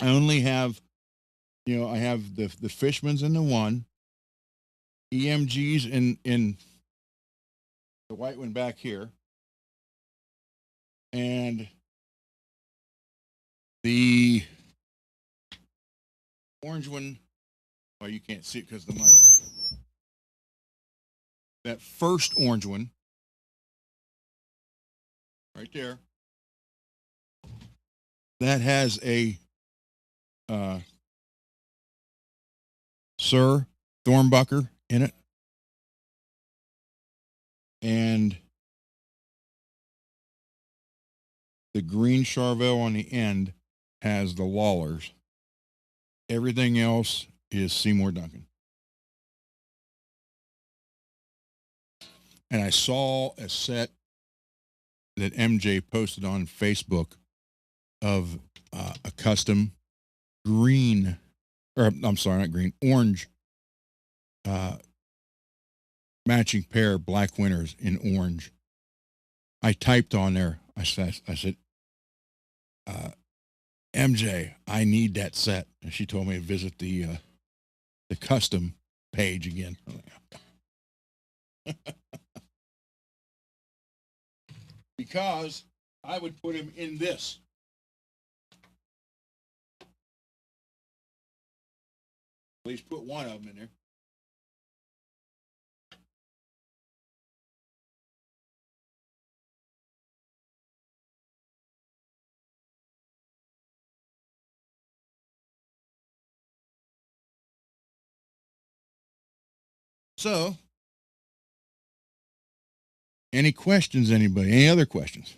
I only have, I have the Fishmans in the one, EMGs in the white one back here, and the orange one. Well, you can't see it because of the mic. That first orange one, right there, that has a Sir Thornbucker in it, and the green Charvel on the end has the Lawlers. Everything else is Seymour Duncan. And I saw a set that MJ posted on Facebook of a custom green, or I'm sorry, not green, orange matching pair of black winters in orange. I typed on there. I said, MJ, I need that set. And she told me to visit the custom page again. Because I would put him in this. At least put one of them in there. So, any questions, anybody? Any other questions?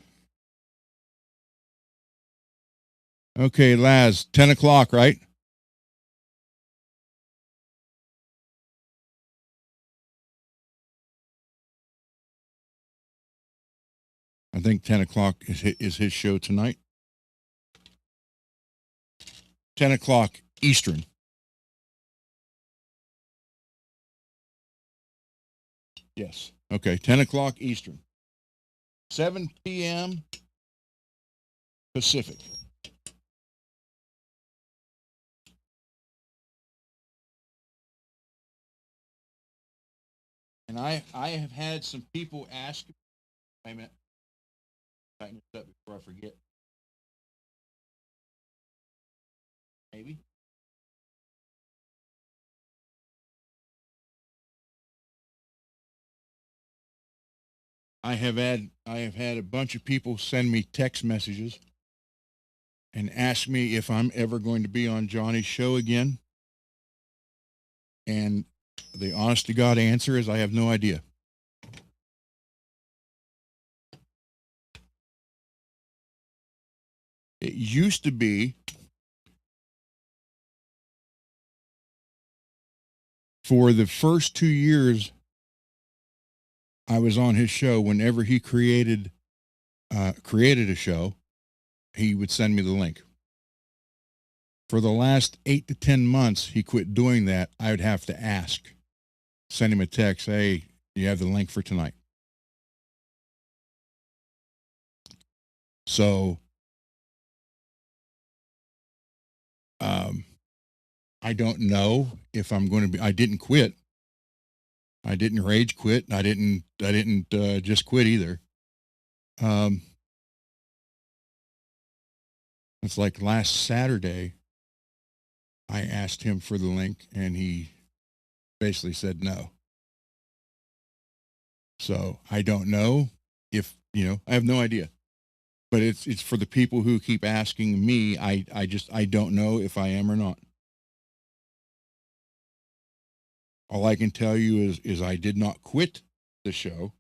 Okay, Laz, 10 o'clock, right? I think 10 o'clock is his show tonight. 10 o'clock Eastern. Yes. Okay, 10 o'clock Eastern. 7 p.m. Pacific. And I have had some people ask, wait a minute, tighten this up before I forget. Maybe. I have had a bunch of people send me text messages and ask me if I'm ever going to be on Johnny's show again. And the honest to God answer is I have no idea. It used to be for the first 2 years I was on his show. Whenever he created a show, he would send me the link. For the last 8 to 10 months, he quit doing that. I would have to ask, send him a text, hey, do you have the link for tonight? So, I don't know if I'm going to be. I didn't quit. I didn't rage quit. I didn't just quit either. It's like last Saturday, I asked him for the link, and he basically said no. So I don't know if, I have no idea. But it's for the people who keep asking me. I don't know if I am or not. All I can tell you is I did not quit the show.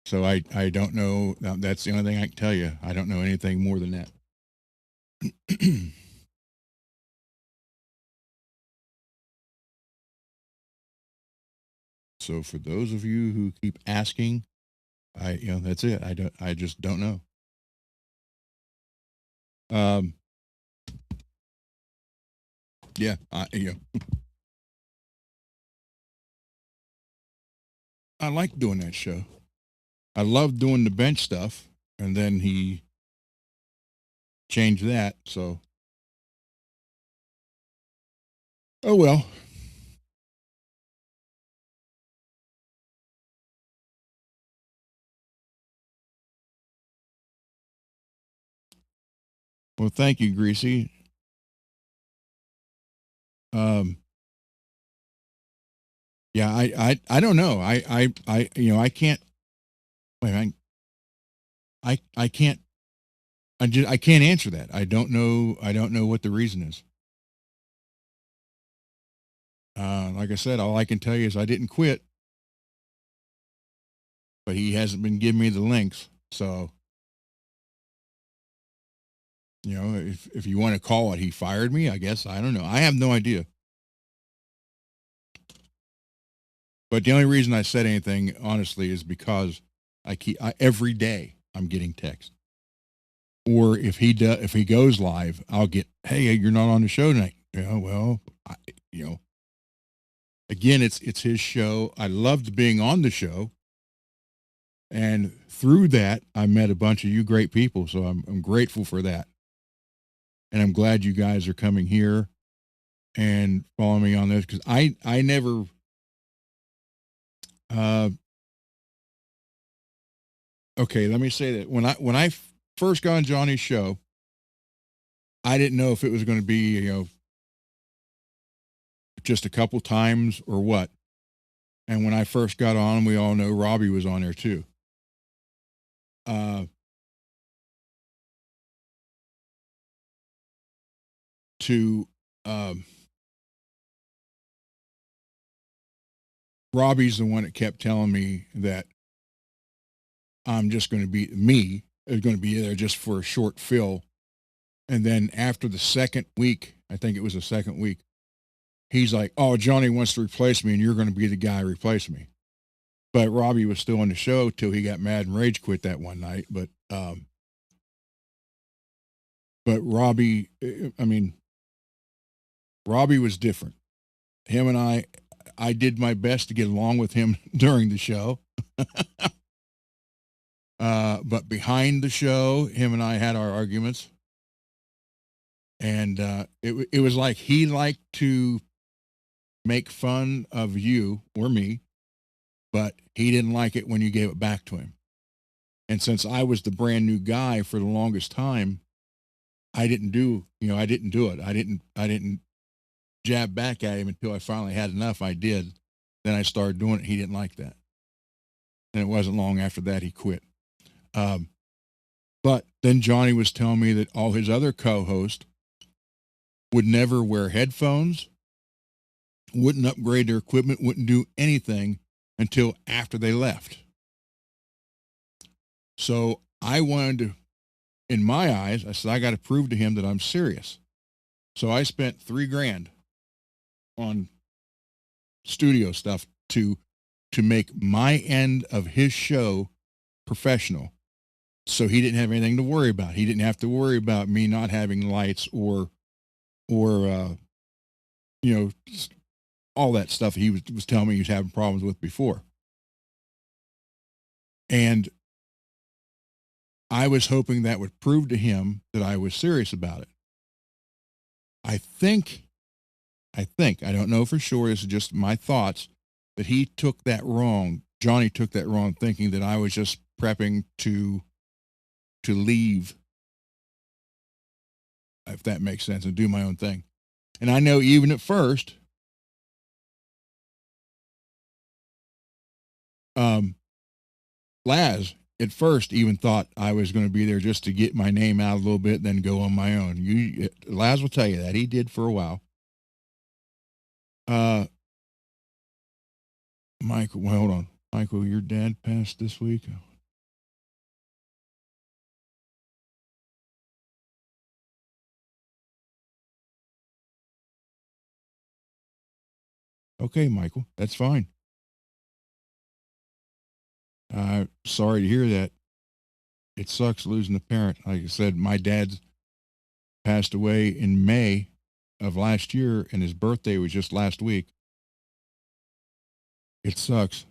So I don't know. That's the only thing I can tell you. I don't know anything more than that. So for those of you who keep asking, that's it. I just don't know. Yeah, I like doing that show. I love doing the bench stuff, and then he changed that. So, oh well. Well, thank you, Greasy. Yeah, I don't know. I can't. Wait, I can't. I can't answer that. I don't know. I don't know what the reason is. Like I said, all I can tell you is I didn't quit, but he hasn't been giving me the links. So, if you want to call it, he fired me. I guess I don't know. I have no idea. But the only reason I said anything, honestly, is because every day I'm getting text. Or if he goes live, I'll get, hey, you're not on the show tonight. Well, again, it's his show. I loved being on the show. And through that, I met a bunch of you great people. So I'm grateful for that. And I'm glad you guys are coming here and following me on this, because I never, uh, okay, let me say that when I first got on Johnny's show, I didn't know if it was going to be, just a couple times or what. And when I first got on, we all know Robbie was on there too. Uh, to um, Robbie's the one that kept telling me that I'm just going to be me is going to be there just for a short fill. And then after the second week, I think it was the second week, he's like, "Oh, Johnny wants to replace me, and you're going to be the guy to replace me." But Robbie was still on the show till he got mad and rage quit that one night. But Robbie, I mean, Robbie was different. Him and I did my best to get along with him during the show. But behind the show, him and I had our arguments. And it was like he liked to make fun of you or me, but he didn't like it when you gave it back to him. And since I was the brand new guy for the longest time, I didn't do it. I didn't jab back at him until I finally had enough. I did. Then I started doing it. He didn't like that. And it wasn't long after that he quit. But then Johnny was telling me that all his other co-hosts would never wear headphones, wouldn't upgrade their equipment, wouldn't do anything until after they left. So I wanted to, in my eyes, I said, I got to prove to him that I'm serious. So I spent $3,000 on studio stuff to make my end of his show professional. So he didn't have anything to worry about. He didn't have to worry about me not having lights or all that stuff he was telling me he was having problems with before. And I was hoping that would prove to him that I was serious about it. I think, I don't know for sure, this is just my thoughts, that he took that wrong. Johnny took that wrong, thinking that I was just prepping to leave, if that makes sense, and do my own thing. And I know even at first, Laz at first even thought I was going to be there just to get my name out a little bit, then go on my own. Laz will tell you that. He did for a while. Michael, well, hold on. Michael, your dad passed this week? Okay, Michael, that's fine. Sorry to hear that. It sucks losing a parent. Like I said, my dad passed away in May of last year, and his birthday was just last week. It sucks.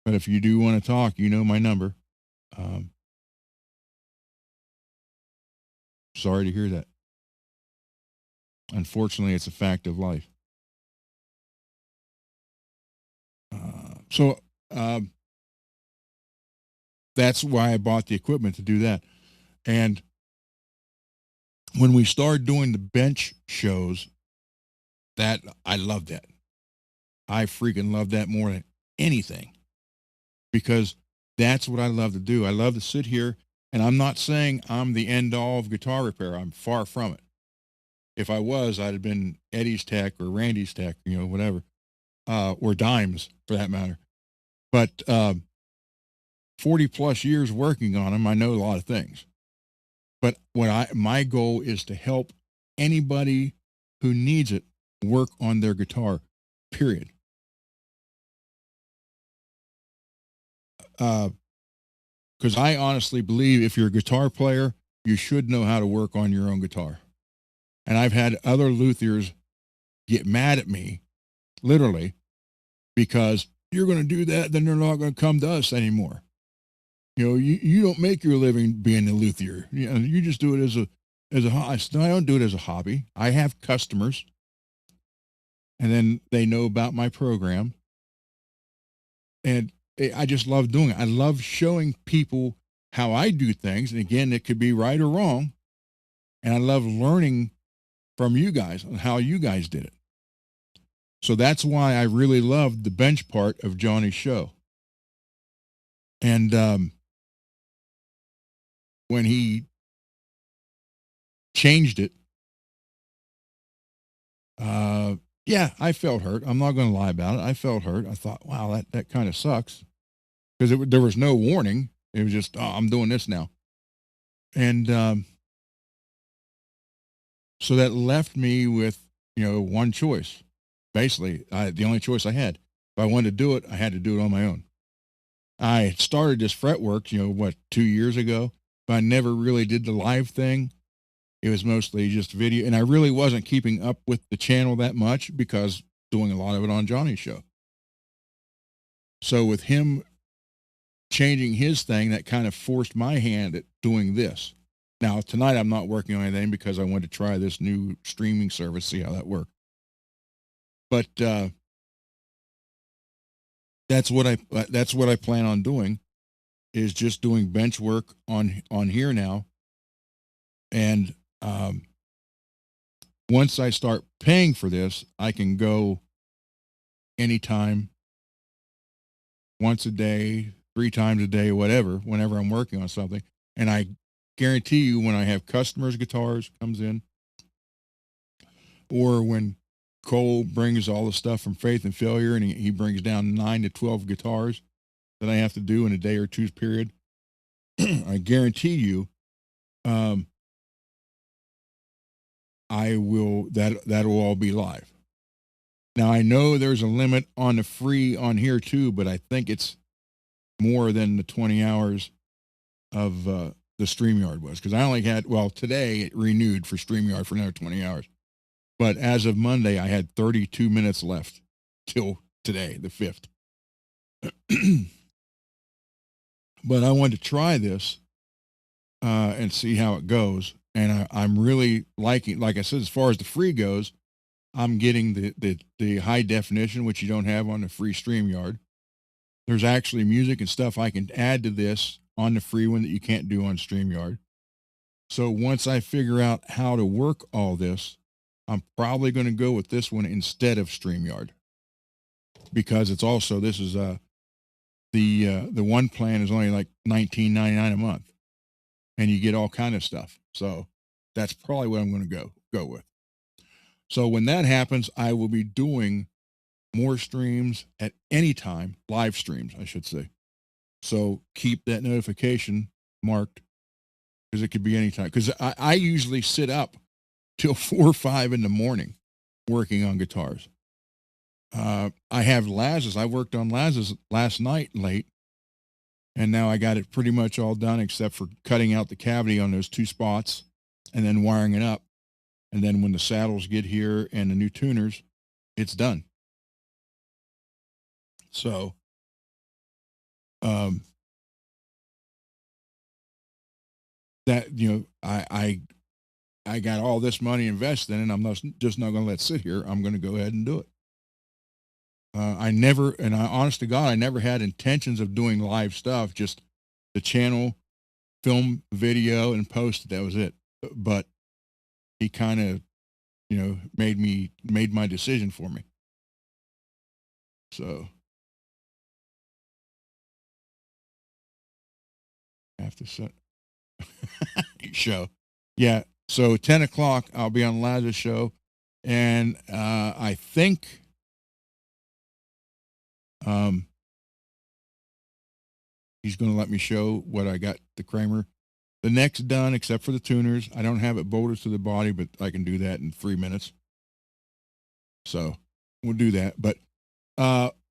But if you do want to talk, you know my number. Sorry to hear that. Unfortunately, it's a fact of life. So that's why I bought the equipment to do that. And when we started doing the bench shows, that I loved that. I freaking love that more than anything, because that's what I love to do. I love to sit here, and I'm not saying I'm the end all of guitar repair. I'm far from it. If I was, I'd have been Eddie's tech or Randy's tech, whatever, or Dimes for that matter. But 40 plus years working on them, I know a lot of things. But my goal is to help anybody who needs it work on their guitar, period. Because I honestly believe if you're a guitar player, you should know how to work on your own guitar. And I've had other luthiers get mad at me, literally, because you're going to do that, then they're not going to come to us anymore. You don't make your living being a luthier. You just do it as a hobby. I said, no, I don't do it as a hobby. I have customers, and then they know about my program, and I just love doing it. I love showing people how I do things, and again, it could be right or wrong, and I love learning from you guys on how you guys did it. So that's why I really loved the bench part of Johnny's show. And when he changed it, yeah, I felt hurt. I'm not going to lie about it. I felt hurt. I thought, wow, that kind of sucks because there was no warning. It was just, oh, I'm doing this now. And so that left me with, one choice. Basically, the only choice I had. If I wanted to do it, I had to do it on my own. I started this fretwork, 2 years ago, but I never really did the live thing. It was mostly just video, and I really wasn't keeping up with the channel that much because doing a lot of it on Johnny's show. So with him changing his thing, that kind of forced my hand at doing this. Now tonight I'm not working on anything because I wanted to try this new streaming service, see how that works. But that's what I plan on doing, is just doing bench work on here now. And once I start paying for this, I can go anytime, once a day, 3 times a day, whatever, whenever I'm working on something. And I guarantee you, when I have customers' guitars comes in, or when Cole brings all the stuff from Faith and Failure, and he brings down 9 to 12 guitars that I have to do in a day or two's period, I guarantee you, that'll all be live. Now I know there's a limit on the free on here too, but I think it's more than the 20 hours of the StreamYard was, because I only had, today it renewed for StreamYard for another 20 hours. But as of Monday, I had 32 minutes left till today, the 5th. But I wanted to try this and see how it goes. And I'm really liking, like I said, as far as the free goes, I'm getting the high definition, which you don't have on the free StreamYard. There's actually music and stuff I can add to this on the free one that you can't do on StreamYard. So once I figure out how to work all this, I'm probably going to go with this one instead of StreamYard, because it's also, this is the one plan is only like $19.99 a month, and you get all kind of stuff. So that's probably what I'm going to go with. So when that happens, I will be doing more streams at any time, live streams, I should say. So keep that notification marked, because it could be anytime. Because I usually sit up till 4 or 5 in the morning working on guitars. I have Laz's. I worked on Laz's last night late, and now I got it pretty much all done except for cutting out the cavity on those 2 spots and then wiring it up. And then when the saddles get here and the new tuners, it's done. So, that, I got all this money invested in, and I'm just not going to let it sit here. I'm going to go ahead and do it. Honest to God, I never had intentions of doing live stuff, just the channel, film, video, and post it. That was it. But he kind of, made my decision for me. So I have to set show. Yeah. So 10 o'clock, I'll be on Laz's show. And I think he's going to let me show what I got the Kramer. The neck's done except for the tuners. I don't have it bolted to the body, but I can do that in 3 minutes. So we'll do that. But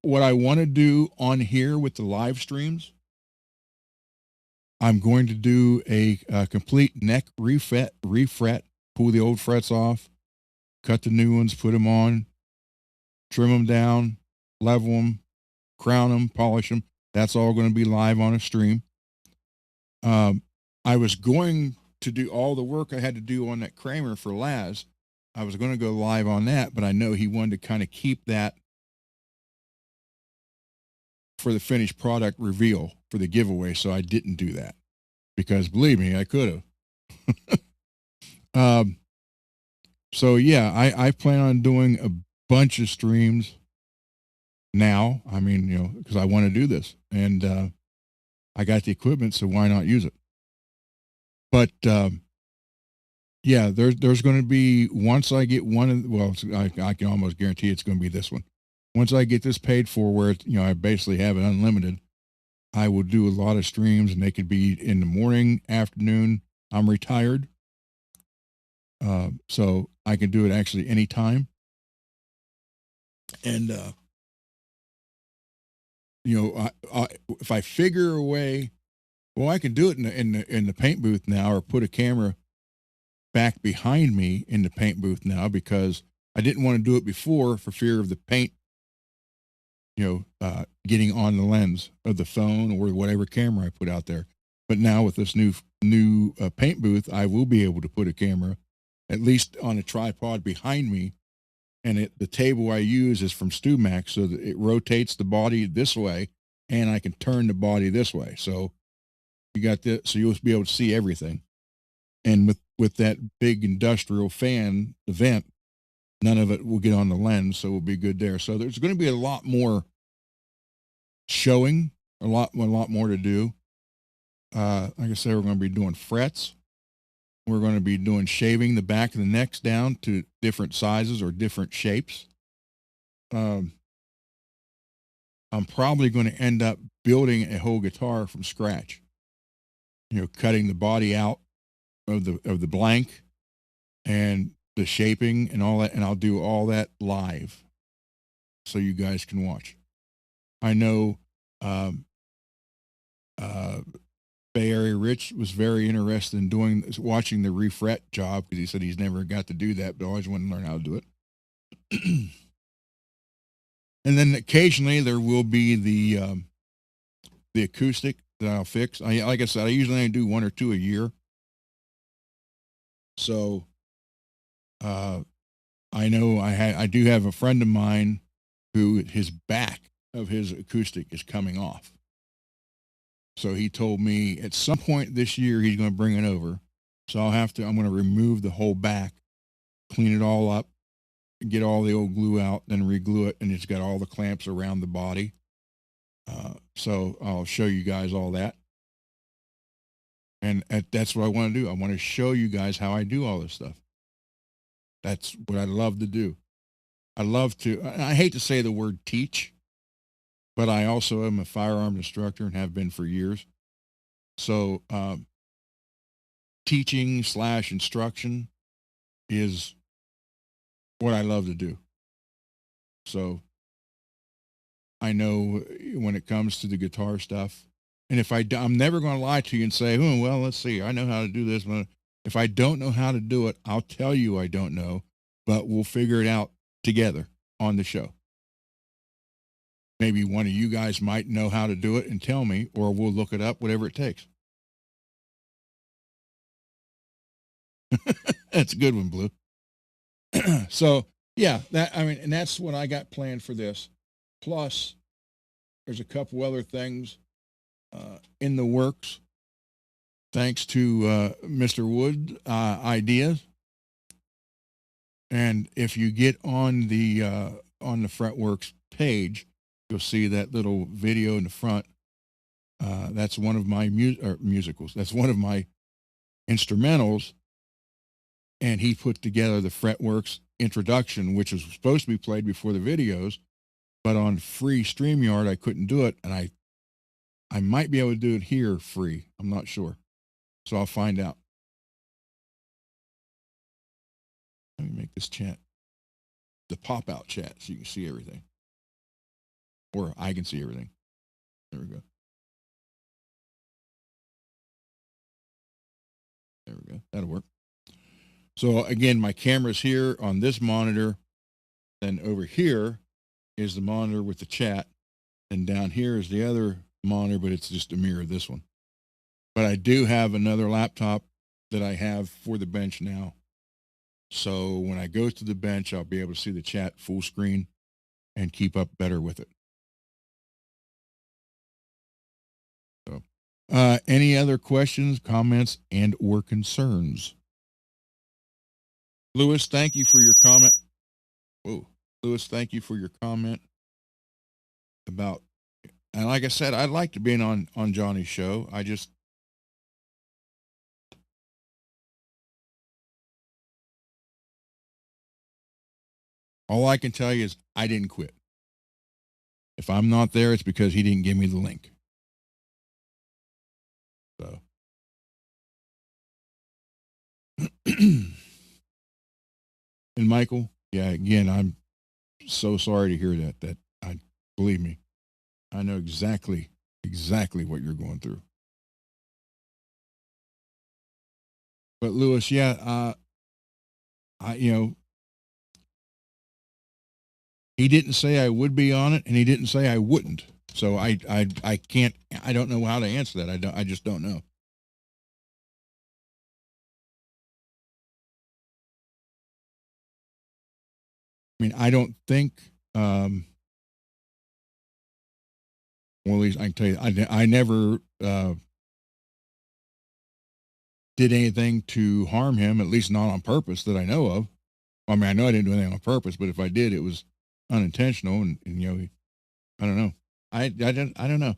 what I want to do on here with the live streams, I'm going to do a complete neck refret, pull the old frets off, cut the new ones, put them on, trim them down, level them, crown them, polish them. That's all going to be live on a stream. I was going to do all the work I had to do on that Kramer for Laz. I was going to go live on that, but I know he wanted to kind of keep that for the finished product reveal for the giveaway, so I didn't do that because believe me, I could have. So yeah, I plan on doing a bunch of streams now. I mean, you know, because I want to do this, and I got the equipment, so why not use it? But yeah, there's going to be once I get one of well, I can almost guarantee it's going to be this one. Once I get this paid for, where you know I basically have it unlimited, I will do a lot of streams, and they could be in the morning, afternoon. I'm retired, so I can do it actually anytime. And you know, if I figure a way, well, I can do it in the paint booth now, or put a camera back behind me in the paint booth now because I didn't want to do it before for fear of the paint, you know, getting on the lens of the phone or whatever camera I put out there. But now with this new paint booth, I will be able to put a camera at least on a tripod behind me, and the table I use is from EVMUX, so that it rotates the body this way, and I can turn the body this way. So you got this, so you'll be able to see everything. And with that big industrial fan event, none of it will get on the lens, so we'll be good there. So there's going to be a lot more showing, a lot more to do. Like I said, we're going to be doing frets. We're going to be doing shaving the back of the necks down to different sizes or different shapes. I'm probably going to end up building a whole guitar from scratch. You know, cutting the body out of the blank and the shaping and all that, and I'll do all that live so you guys can watch. I know Bay Area Rich was very interested in watching the refret job because he said he's never got to do that, but always wanted to learn how to do it. And then occasionally there will be the acoustic that I'll fix. Like I said, I usually only do 1 or 2 a year. So I know I do have a friend of mine who his back of his acoustic is coming off. So he told me at some point this year he's going to bring it over. So I'm going to remove the whole back, clean it all up, get all the old glue out, then re-glue it, and it's got all the clamps around the body. So I'll show you guys all that. And that's what I want to do. I want to show you guys how I do all this stuff. That's what I love to do. I hate to say the word teach, but I also am a firearm instructor and have been for years. So teaching / instruction is what I love to do. So I know when it comes to the guitar stuff, and I'm never going to lie to you and say, oh, well, let's see, I know how to do this. If I don't know how to do it, I'll tell you I don't know, but we'll figure it out together on the show. Maybe one of you guys might know how to do it and tell me, or we'll look it up, whatever it takes. That's a good one, Blue. So yeah, and that's what I got planned for this. Plus, there's a couple other things in the works, thanks to Mr. Wood ideas. And if you get on the Fretworks page, you'll see that little video in the front. That's one of my musicals. That's one of my instrumentals. And he put together the Fretworks introduction, which was supposed to be played before the videos, but on free StreamYard, I couldn't do it. And I might be able to do it here free. I'm not sure. So I'll find out. Let me make this chat the pop out chat so you can see everything. Or I can see everything. There we go. There we go. That'll work. So again, my camera's here on this monitor. Then over here is the monitor with the chat. And down here is the other monitor, but it's just a mirror of this one. But I do have another laptop that I have for the bench now. So when I go to the bench, I'll be able to see the chat full screen and keep up better with it. So, any other questions, comments, and or concerns? Lewis, thank you for your comment. Whoa, Lewis, thank you for your comment about. And like I said, I'd like to be on Johnny's show. All I can tell you is I didn't quit. If I'm not there, it's because he didn't give me the link. So. And Michael, yeah, again, I'm so sorry to hear that. I believe me, I know exactly what you're going through. But Lewis, yeah, he didn't say I would be on it, and he didn't say I wouldn't. So I can't. I don't know how to answer that. I just don't know. I mean, I don't think. Well, at least I can tell you, I never did anything to harm him. At least not on purpose that I know of. I mean, I know I didn't do anything on purpose, but if I did, it was unintentional. And I don't know. I don't know.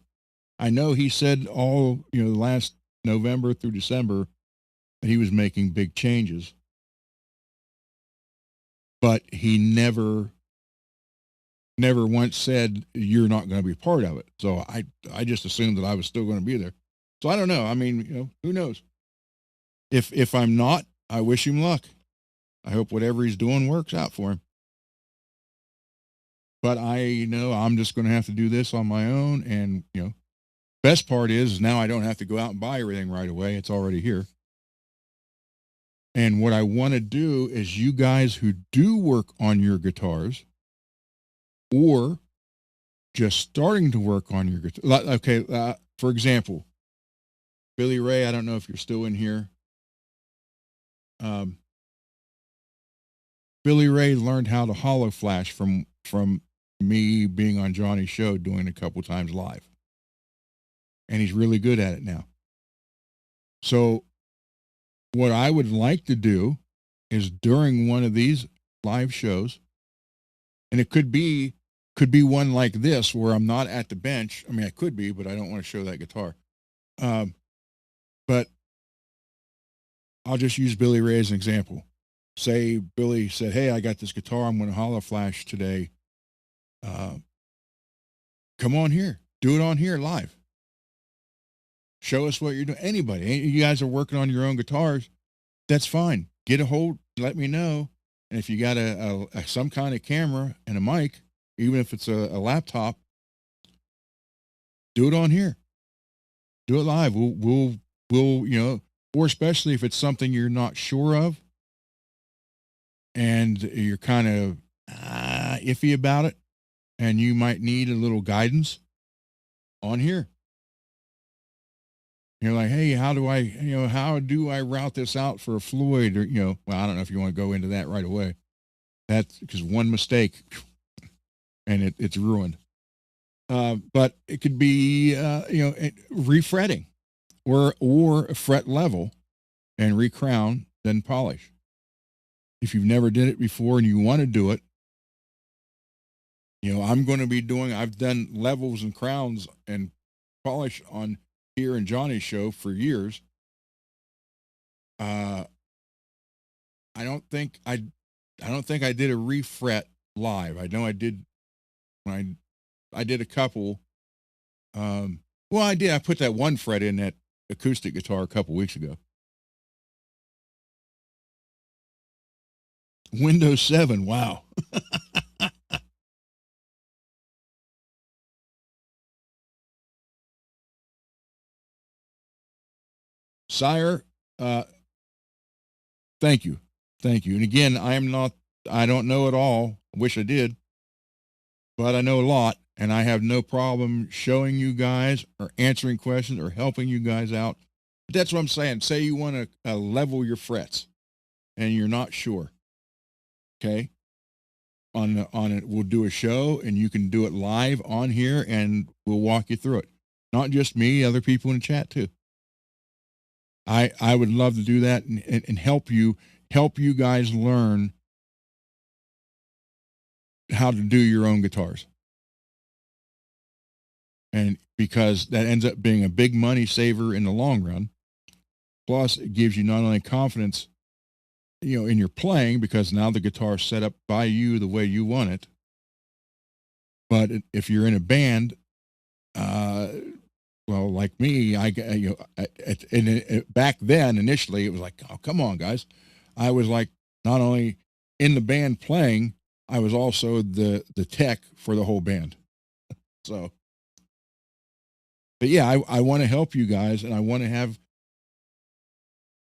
I know he said all last November through December that he was making big changes, but he never once said you're not going to be part of it. So I just assumed that I was still going to be there. So I don't know. I mean, who knows? If I'm not, I wish him luck. I hope whatever he's doing works out for him. But I know I'm just going to have to do this on my own. And, best part is now I don't have to go out and buy everything right away. It's already here. And what I want to do is you guys who do work on your guitars or just starting to work on your guitar. Okay, for example, Billy Ray, I don't know if you're still in here. Billy Ray learned how to hollow flash from me being on Johnny's show doing it a couple times live. And he's really good at it now. So what I would like to do is during one of these live shows, and it could be one like this where I'm not at the bench. I mean, I could be, but I don't want to show that guitar. But I'll just use Billy Ray as an example. Say Billy said, "Hey, I got this guitar. I'm going to hollow flash today. Come on here. Do it on here live. Show us what you're doing." Anybody, you guys are working on your own guitars, that's fine. Get a hold, let me know. And if you got some kind of camera and a mic, even if it's a laptop, do it on here. Do it live. We'll or especially if it's something you're not sure of and you're kind of iffy about it and you might need a little guidance on here. You're like, hey, how do I route this out for a Floyd? Or, well, I don't know if you want to go into that right away. That's because one mistake and it's ruined. But it could be, refretting or fret level and recrown, then polish. If you've never did it before and you want to do it, I'm going to be I've done levels and crowns and polish on here in Johnny's show for years. I don't think I did a refret live. I know I did when I did a couple. Well, I did. I put that one fret in that acoustic guitar a couple weeks ago. Windows 7. Wow. Sire, thank you. Thank you. And again, I don't know it all. I wish I did, but I know a lot and I have no problem showing you guys or answering questions or helping you guys out But that's what I'm saying. Say you want to level your frets and you're not sure. Okay. On it, we'll do a show and you can do it live on here and we'll walk you through it. Not just me, other people in the chat too. I would love to do that and help you guys learn how to do your own guitars. And because that ends up being a big money saver in the long run. Plus, it gives you not only confidence, in your playing, because now the guitar's set up by you the way you want it. But if you're in a band, well, like me, back then, initially, it was like, oh, come on, guys. I was like, not only in the band playing, I was also the tech for the whole band. So, but yeah, I want to help you guys, and I want to have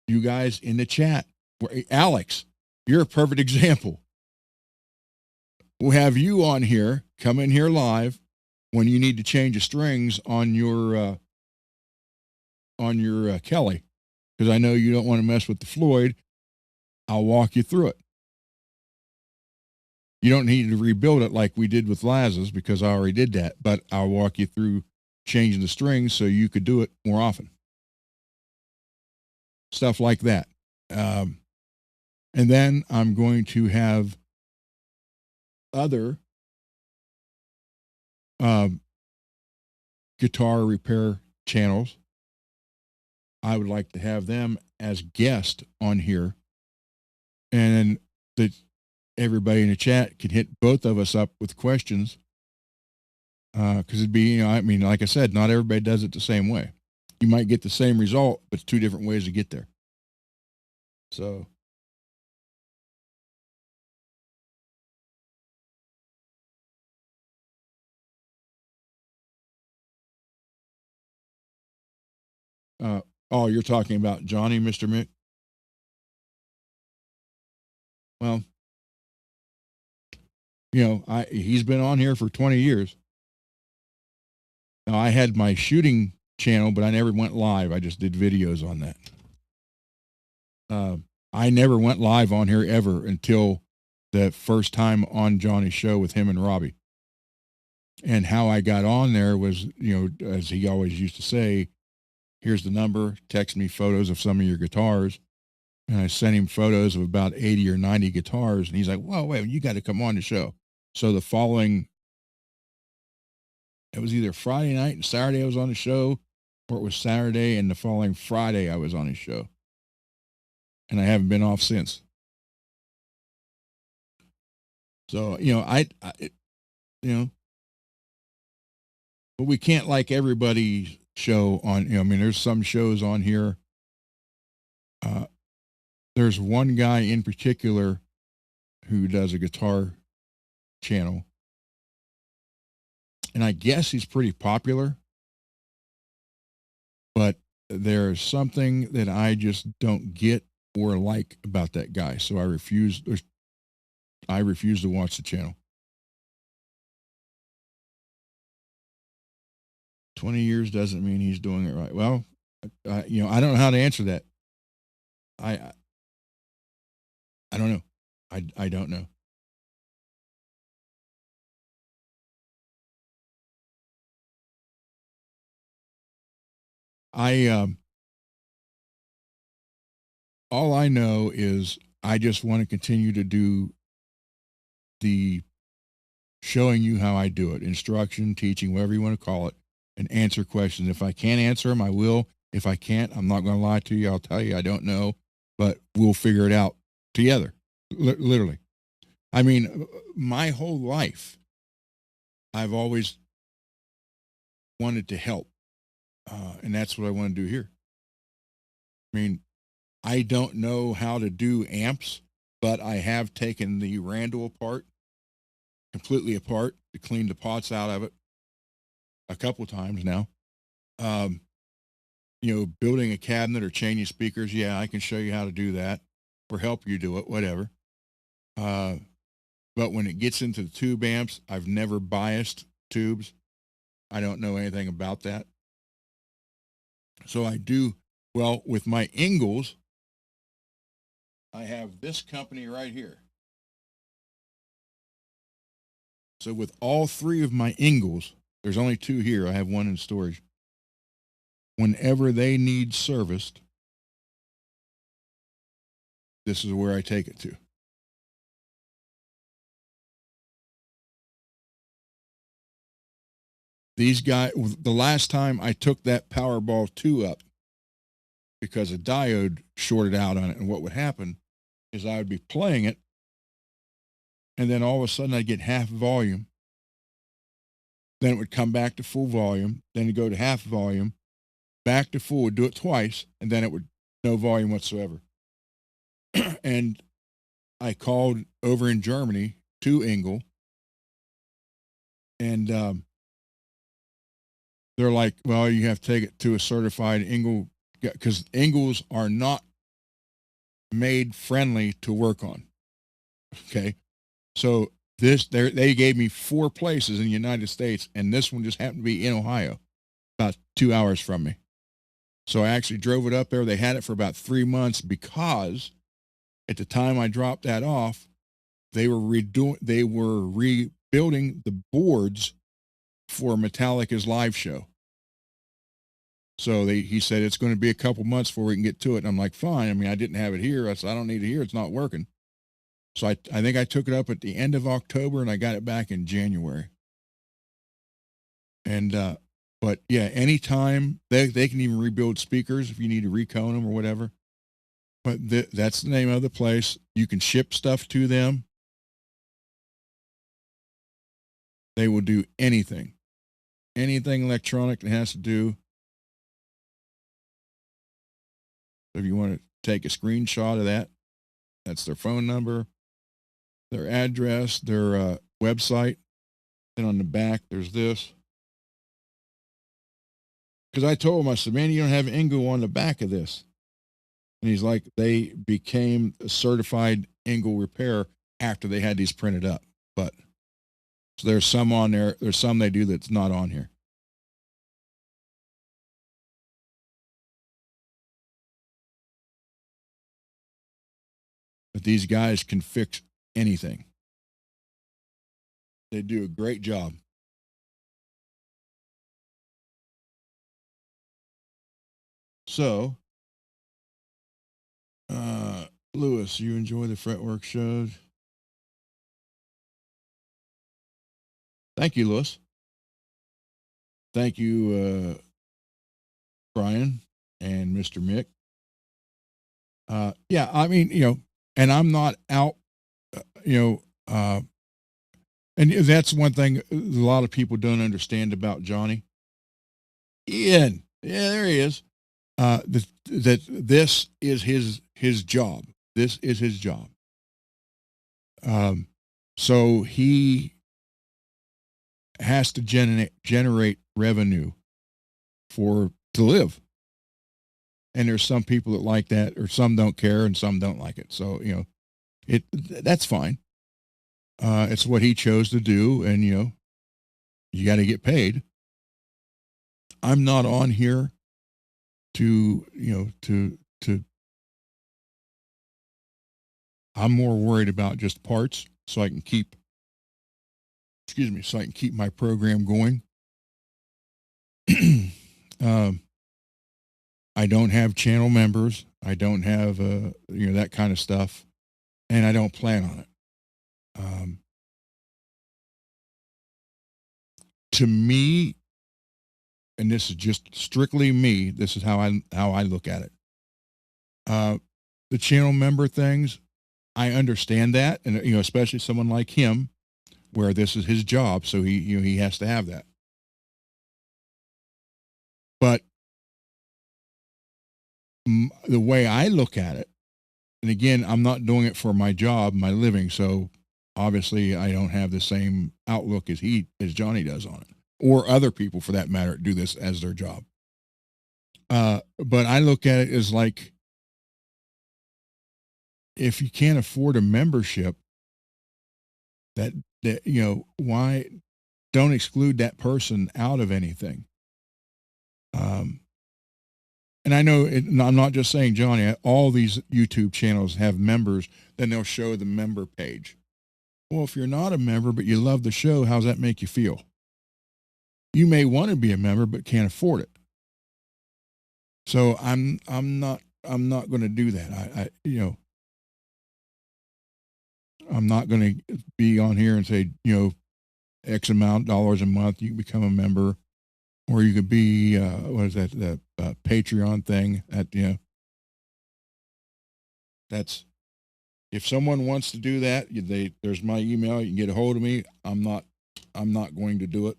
you guys in the chat. Alex, you're a perfect example. We'll have you on here, come in here live when you need to change the strings on your Kelly, because I know you don't want to mess with the Floyd. I'll walk you through it. You don't need to rebuild it like we did with Laz's, because I already did that, but I'll walk you through changing the strings so you could do it more often. Stuff like that. And then I'm going to have other guitar repair channels. I would like to have them as guests on here, and that everybody in the chat can hit both of us up with questions. Because it'd be, like I said, not everybody does it the same way. You might get the same result, but it's two different ways to get there. So, oh, you're talking about Johnny, Mr. Mick? Well, he's been on here for 20 years. Now, I had my shooting channel, but I never went live. I just did videos on that. I never went live on here ever until the first time on Johnny's show with him and Robbie. And how I got on there was, as he always used to say, here's the number, text me photos of some of your guitars. And I sent him photos of about 80 or 90 guitars. And he's like, whoa, wait, you got to come on the show. So it was either Friday night and Saturday I was on the show, or it was Saturday and the following Friday I was on his show. And I haven't been off since. So, but we can't like everybody's show on, there's some shows on here. There's one guy in particular who does a guitar channel, and I guess he's pretty popular, but there's something that I just don't get or like about that guy. So I refuse to watch the channel. 20 years doesn't mean he's doing it right. Well, I don't know how to answer that. I don't know. I don't know. All I know is I just want to continue to do the showing you how I do it, instruction, teaching, whatever you want to call it, and answer questions. If I can't answer them, I will. If I can't, I'm not going to lie to you. I'll tell you I don't know, but we'll figure it out together. Literally. I mean, my whole life, I've always wanted to help. And that's what I want to do here. I mean, I don't know how to do amps, but I have taken the Randall apart, completely apart, to clean the pots out of it a couple times now. Building a cabinet or changing speakers, yeah, I can show you how to do that or help you do it, whatever. But when it gets into the tube amps, I've never biased tubes. I don't know anything about that. So I do Well, with my Ingalls, I have this company right here. So with all three of my Ingalls, there's only two here. I have one in storage. Whenever they need serviced, this is where I take it to. These guys, the last time I took that Powerball 2 up because a diode shorted out on it, and what would happen is I would be playing it, and then all of a sudden I'd get half volume. Then it would come back to full volume. Then it'd go to half volume, back to full, would do it twice, and then it would no volume whatsoever. And I called over in Germany to Engel, and they're like, well, you have to take it to a certified Engel, because Engels are not made friendly to work on. Okay. So they gave me 4 places in the United States, and this one just happened to be in Ohio, about 2 hours from me. So I actually drove it up there. They had it for about 3 months because at the time I dropped that off, they were rebuilding the boards for Metallica's live show. So he said it's going to be a couple months before we can get to it. And I'm like, fine. I mean, I didn't have it here. I said, I don't need it here. It's not working. So I think I took it up at the end of October, and I got it back in January. And but yeah, anytime they can even rebuild speakers if you need to recone them or whatever. But that's the name of the place. You can ship stuff to them. They will do anything electronic that has to do. If you want to take a screenshot of that, that's their phone number, their address, their website. And on the back, there's this. Because I told him, I said, man, you don't have Engel on the back of this. And he's like, they became a certified Engel repair after they had these printed up. But so there's some on there. There's some they do that's not on here. But these guys can fix anything. They do a great job. So, Lewis, you enjoy the fretwork shows? Thank you, Lewis. Thank you, Brian and Mr. Mick. Yeah, I mean, and I'm not out, and that's one thing a lot of people don't understand about Johnny. Ian, yeah, there he is. That this is his job. This is his job. So he has to generate revenue to live. And there's some people that like that, or some don't care, and some don't like it. So that's fine. It's what he chose to do, and you got to get paid. I'm not on here to I'm more worried about just parts so I can keep my program going. I don't have channel members. I don't have that kind of stuff, and I don't plan on it. To me, and this is just strictly me, this is how I look at it. The channel member things, I understand that, and especially someone like him, where this is his job, so he has to have that. But the way I look at it, and again, I'm not doing it for my job, my living, so obviously I don't have the same outlook as Johnny does on it, or other people for that matter do this as their job. But I look at it as like, if you can't afford a membership, that why don't exclude that person out of anything. And I know I'm not just saying Johnny. All these YouTube channels have members. Then they'll show the member page. Well, if you're not a member but you love the show, how's that make you feel? You may want to be a member but can't afford it. So I'm not going to do that. I'm not going to be on here and say, X amount dollars a month you can become a member, or you could be what is that Patreon thing that's if someone wants to do that, there's my email. You can get a hold of me. I'm not going to do it.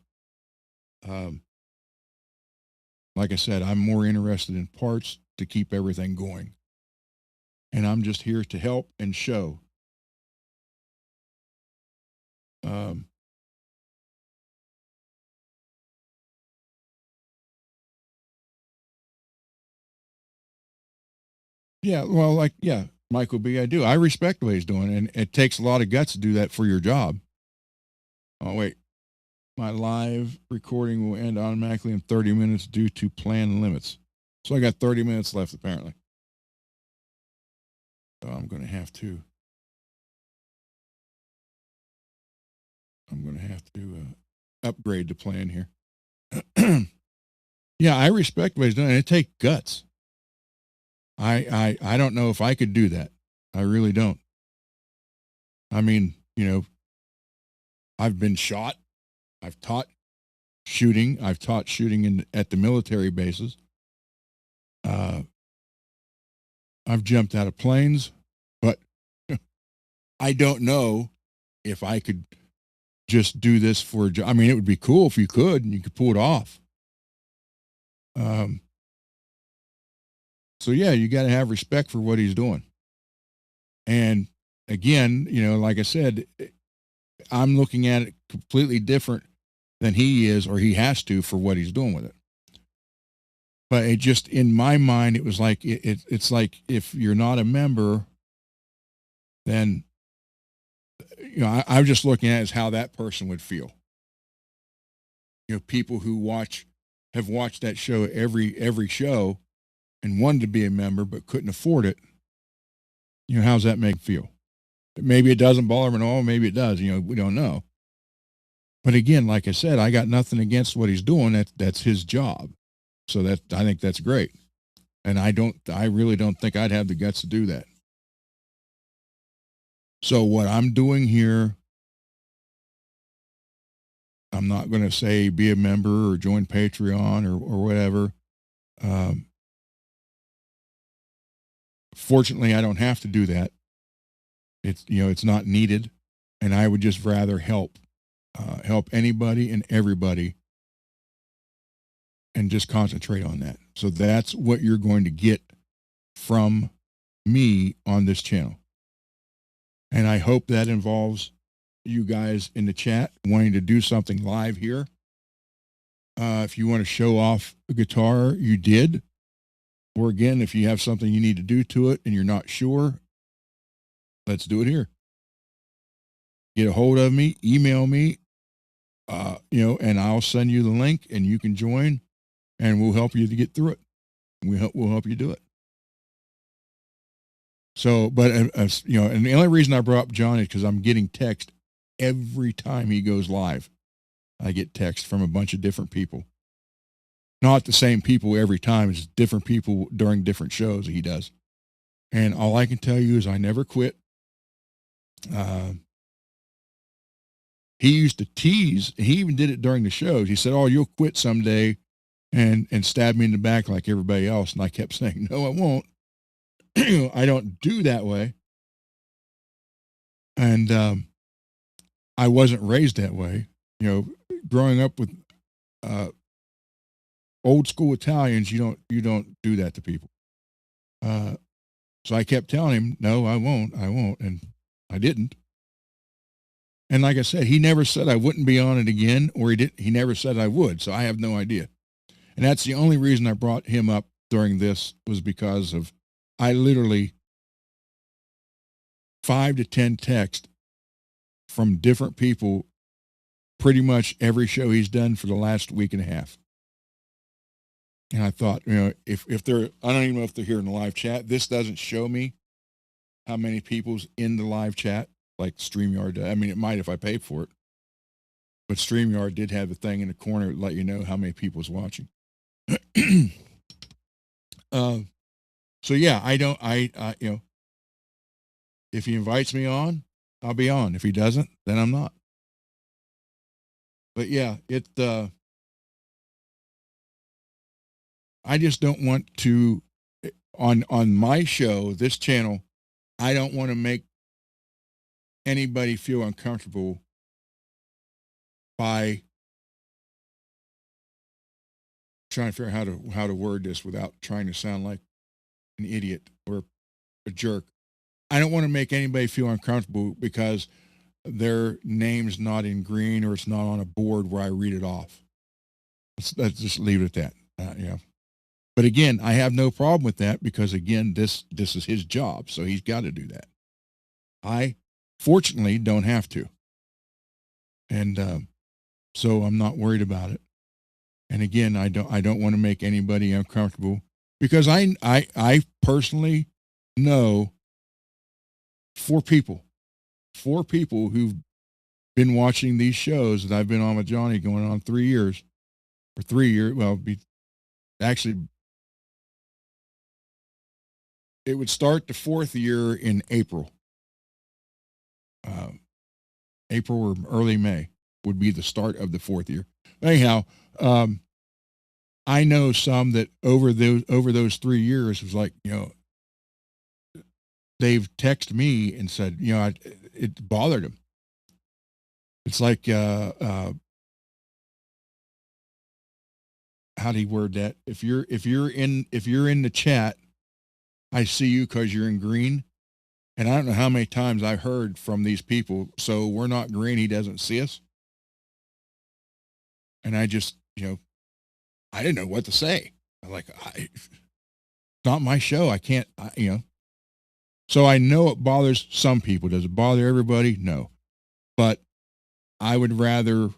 Like I said, I'm more interested in parts to keep everything going, and I'm just here to help and show. Yeah, well, Michael B. I do. I respect what he's doing, and it takes a lot of guts to do that for your job. Oh wait, my live recording will end automatically in 30 minutes due to plan limits. So I got 30 minutes left apparently. So I'm going to have to upgrade the plan here. Yeah, I respect what he's doing. It takes guts. I don't know if I could do that. I really don't. I mean, I've been shot. I've taught shooting. I've taught shooting at the military bases. I've jumped out of planes, but I don't know if I could just do this for a job. I mean, it would be cool if you could and you could pull it off. So yeah, you got to have respect for what he's doing. And again, like I said, I'm looking at it completely different than he is, or he has to, for what he's doing with it. But it just, in my mind, it was like, it's like, if you're not a member, then, I'm just looking at it as how that person would feel. People who have watched that show every show and wanted to be a member but couldn't afford it. How's that make them feel? Maybe it doesn't bother them at all. Maybe it does. We don't know. But again, like I said, I got nothing against what he's doing. That's his job. So I think that's great. And I really don't think I'd have the guts to do that. So what I'm doing here, I'm not going to say be a member or join Patreon or whatever. Fortunately, I don't have to do that. It's not needed, and I would just rather help anybody and everybody, and just concentrate on that. So that's what you're going to get from me on this channel. And I hope that involves you guys in the chat wanting to do something live here. If you want to show off a guitar, you did. Or again, if you have something you need to do to it and you're not sure, let's do it here. Get a hold of me, email me, and I'll send you the link and you can join and we'll help you to get through it. We'll help you do it. So, but, and the only reason I brought up John is because I'm getting text every time he goes live. I get text from a bunch of different people. Not the same people every time. It's different people during different shows he does. And all I can tell you is I never quit. He used to tease. He even did it during the shows. He said, "Oh, you'll quit someday," and stab me in the back like everybody else. And I kept saying, "No, I won't. I don't do that way." And I wasn't raised that way. Growing up with old school Italians, you don't do that to people. So I kept telling him, "No, I won't, and I didn't. And like I said, he never said I wouldn't be on it again, or he never said I would. So I have no idea. And that's the only reason I brought him up during this, was because of, I literally 5 to 10 texts from different people pretty much every show he's done for the last week and a half. And I thought, if they're, I don't even know if they're here in the live chat. This doesn't show me how many people's in the live chat, like StreamYard. I mean, it might if I pay for it, but StreamYard did have a thing in the corner that let you know how many people's watching. uh, so yeah, I don't, if he invites me on, I'll be on. If he doesn't, then I'm not. But yeah, I just don't want to, on my show, this channel, I don't want to make anybody feel uncomfortable by trying to figure out how to word this without trying to sound like an idiot or a jerk. I don't want to make anybody feel uncomfortable because their name's not in green or it's not on a board where I read it off. Let's just leave it at that. Yeah. But again, I have no problem with that because again, this is his job, so he's got to do that. I fortunately don't have to, and so I'm not worried about it. And again, I don't want to make anybody uncomfortable because I personally know four people who've been watching these shows that I've been on with Johnny going on 3 years or 3 years. Well, actually, it would start the 4th year in April. April or early May would be the start of the 4th year. Anyhow, I know some that over those 3 years was like, they've texted me and said, it bothered them. It's like, how do you word that? If you're in the chat, I see you because you're in green. And I don't know how many times I heard from these people, so we're not green, he doesn't see us. And I just, I didn't know what to say. I'm like, it's not my show. I can't, So I know it bothers some people. Does it bother everybody? No. But I would rather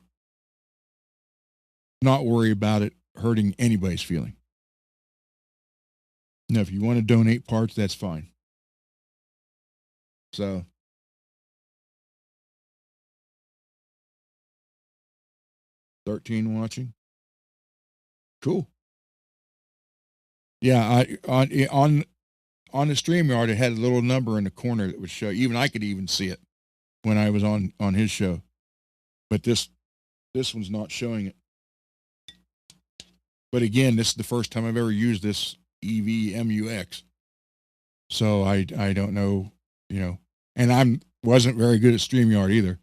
not worry about it hurting anybody's feeling. Now, if you want to donate parts, that's fine. So 13 watching. Cool. Yeah, on the StreamYard, it had a little number in the corner that would show. Even I could even see it when I was on his show, but this one's not showing it. But again, this is the first time I've ever used this EVMUX, so I don't know, and I wasn't very good at StreamYard either.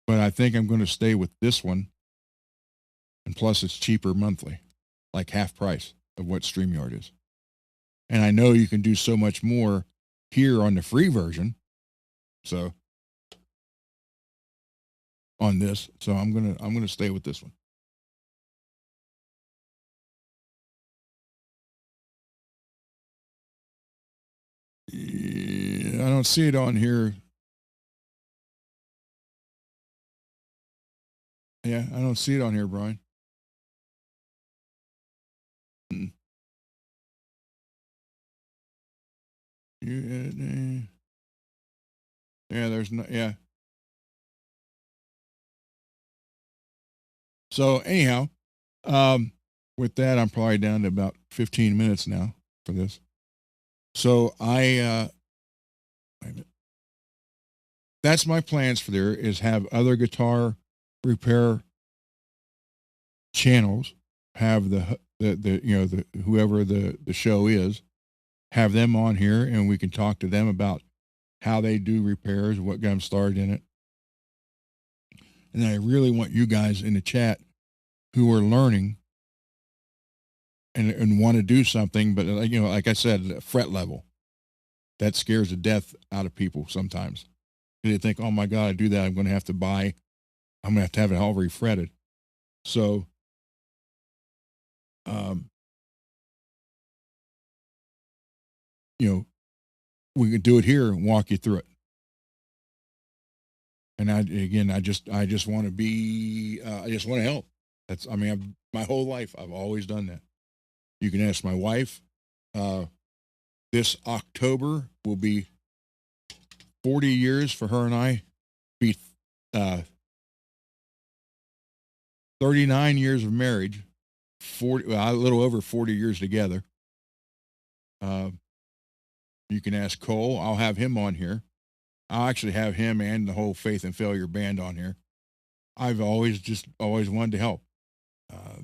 But I think I'm going to stay with this one, and plus it's cheaper monthly, like half price of what StreamYard is. And I know you can do so much more here on the free version. So on this, so I'm gonna stay with this one. Yeah, I don't see it on here. Yeah, I don't see it on here, Brian. Mm. Yeah, there's no, yeah. So anyhow, with that, I'm probably down to about 15 minutes now for this. So that's my plans for there is have other guitar repair channels, have the whoever the show is, have them on here, and we can talk to them about how they do repairs, what got them started in it. And I really want you guys in the chat who are learning and want to do something, but like I said, fret level that scares the death out of people sometimes. They think, oh my God, I do that, I'm going to have to have it all refretted. So, we can do it here and walk you through it. And I just want to be, I just want to help. I mean, my whole life, I've always done that. You can ask my wife. Uh, this October will be 40 years for her and I. Be uh, 39 years of marriage, 40, well, a little over 40 years together. Uh, you can ask Cole. I'll have him on here. I'll actually have him and the whole Faith and Failure band on here. I've always wanted to help. Uh,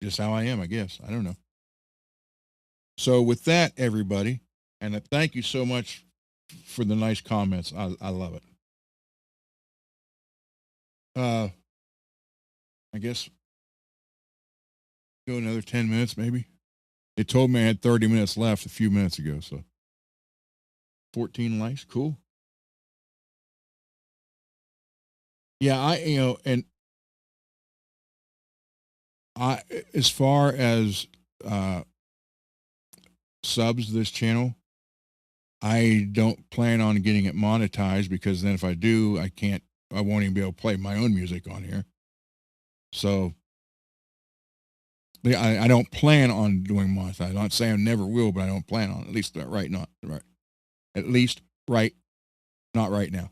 just how I am, I guess. I don't know. So with that, everybody, and thank you so much for the nice comments. I love it. I guess go another 10 minutes, maybe. It told me I had 30 minutes left a few minutes ago, so 14 likes, cool. Yeah, and I, as far as uh, subs to this channel, I don't plan on getting it monetized because then if I do, I won't even be able to play my own music on here. So I don't plan on doing monetized. I'm not saying I never will, but I don't plan on, at least right, not right. At least right, not right now.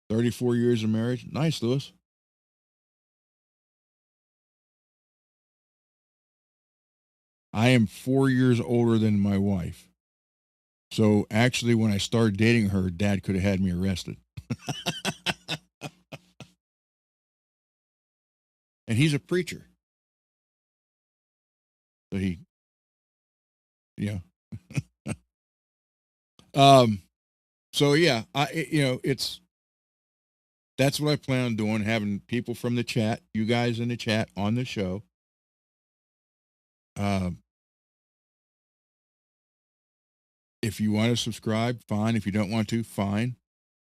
34 years of marriage. Nice, Lewis. I am 4 years older than my wife. So actually, when I started dating her, Dad could have had me arrested. And he's a preacher. So yeah. So yeah, that's what I plan on doing, having people from the chat, you guys in the chat on the show. If you want to subscribe, fine. If you don't want to, fine.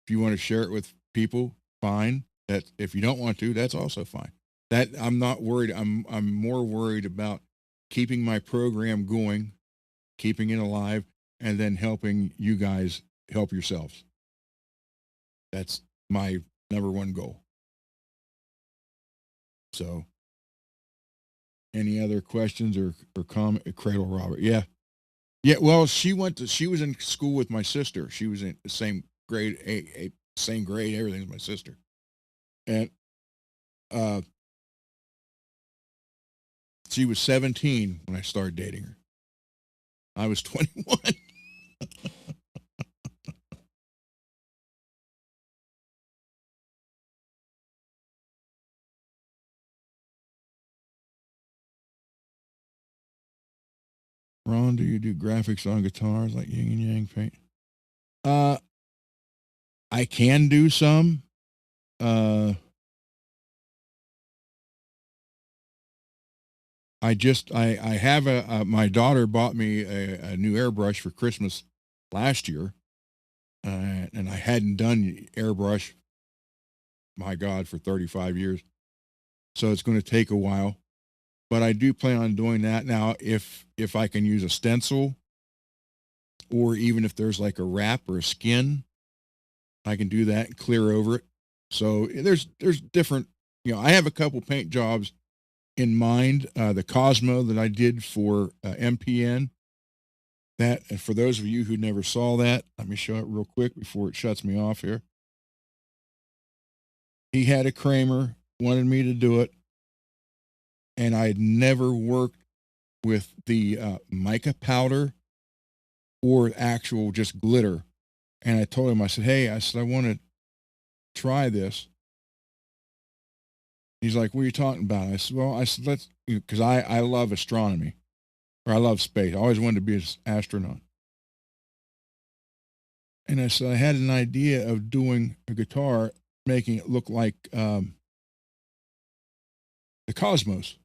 If you want to share it with people, fine. That if you don't want to, that's also fine. That I'm not worried. I'm more worried about keeping my program going, keeping it alive, and then helping you guys help yourselves. That's my number one goal. So, any other questions or comment? Cradle Robert, yeah, yeah. Well, she was in school with my sister. She was in the same grade, same grade, everything as my sister, and uh, she was 17 when I started dating her. I was 21. Ron, do you do graphics on guitars like yin and yang paint? I can do some. I have my daughter bought me a new airbrush for Christmas last year, and I hadn't done airbrush, my God, for 35 years. So it's going to take a while, but I do plan on doing that now. If I can use a stencil, or even if there's like a wrap or a skin, I can do that and clear over it. So there's different. I have a couple paint jobs in mind. The Cosmo that I did for MPN. That, and for those of you who never saw that, let me show it real quick before it shuts me off here. He had a Kramer, wanted me to do it, and I had never worked with the mica powder or actual just glitter. And I told him, I said, hey, I want to try this. He's like, what are you talking about? I said, well, let's, because I love astronomy, or I love space. I always wanted to be an astronaut. And I said, I had an idea of doing a guitar, making it look like the cosmos.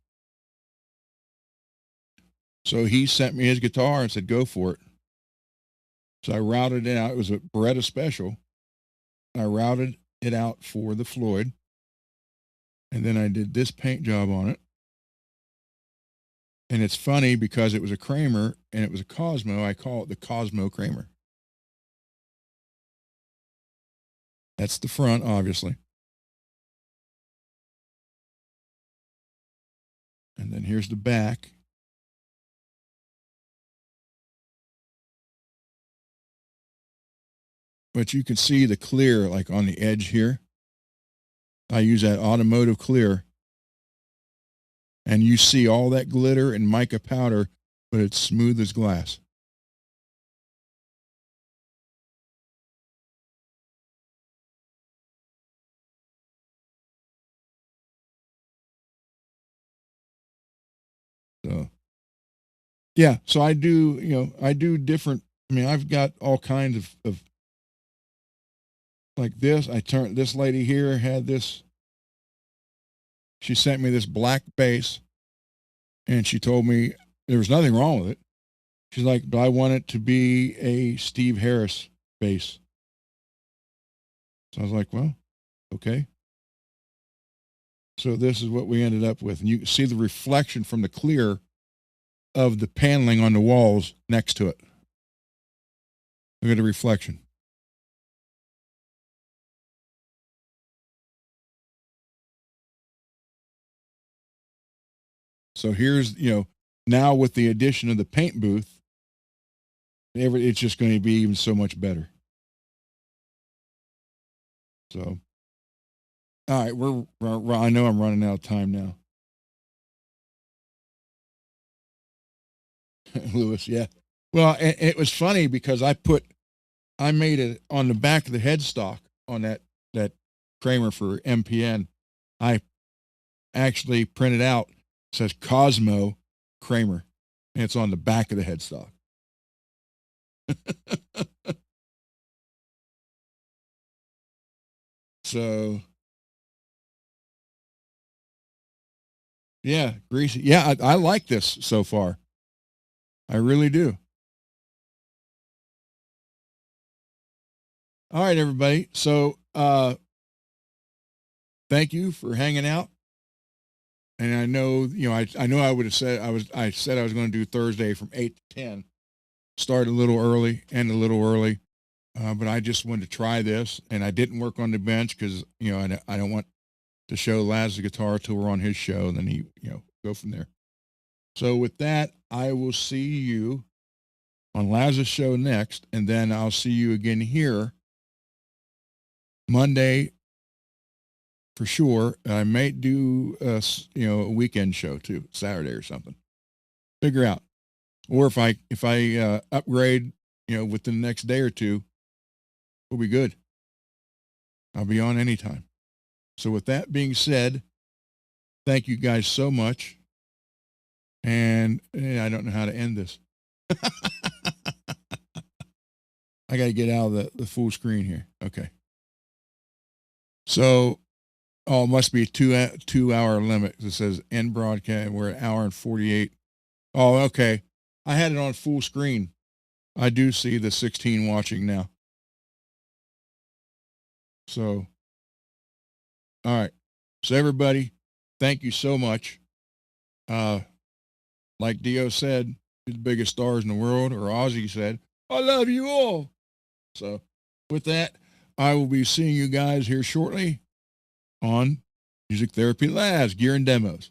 So he sent me his guitar and said, go for it. So I routed it out. It was a Beretta Special. I routed it out for the Floyd. And then I did this paint job on it. And it's funny because it was a Kramer and it was a Cosmo. I call it the Cosmo Kramer. That's the front, obviously. And then here's the back. But you can see the clear like on the edge here. I use that automotive clear. And you see all that glitter and mica powder, but it's smooth as glass. So, yeah. So I do, I do different. I mean, I've got all kinds of like this. This lady here had this. She sent me this black base and she told me there was nothing wrong with it. She's like, but I want it to be a Steve Harris base. So I was like, well, okay. So this is what we ended up with. And you can see the reflection from the clear of the paneling on the walls next to it. Look at the reflection. So here's, now with the addition of the paint booth, it's just going to be even so much better. So, all right, I know I'm running out of time now. Lewis, yeah. Well, it was funny because I made it on the back of the headstock on that Kramer for MPN. I actually printed out, it says Cosmo Kramer, and it's on the back of the headstock. So, yeah, greasy. Yeah, I like this so far. I really do. All right, everybody. So, thank you for hanging out. And I know, I know I would have said I said I was going to do Thursday from 8 to 10. Start a little early, end a little early. But I just wanted to try this, and I didn't work on the bench because I don't want to show Laz the guitar till we're on his show, and then he go from there. So with that, I will see you on Laz's show next, and then I'll see you again here Monday for sure. I might do a weekend show too, Saturday or something. Figure out, or if I upgrade, within the next day or two, we'll be good. I'll be on anytime. So with that being said, thank you guys so much. And I don't know how to end this. I got to get out of the full screen here. Okay. So, it must be a 2 hour limit. It says end broadcast. We're at 1:48. Oh, okay. I had it on full screen. I do see the 16 watching now. So, all right. So everybody, thank you so much. Like Dio said, the biggest stars in the world, or Ozzy said, I love you all. So with that, I will be seeing you guys here shortly on Music Therapy Labs, Gear and Demos.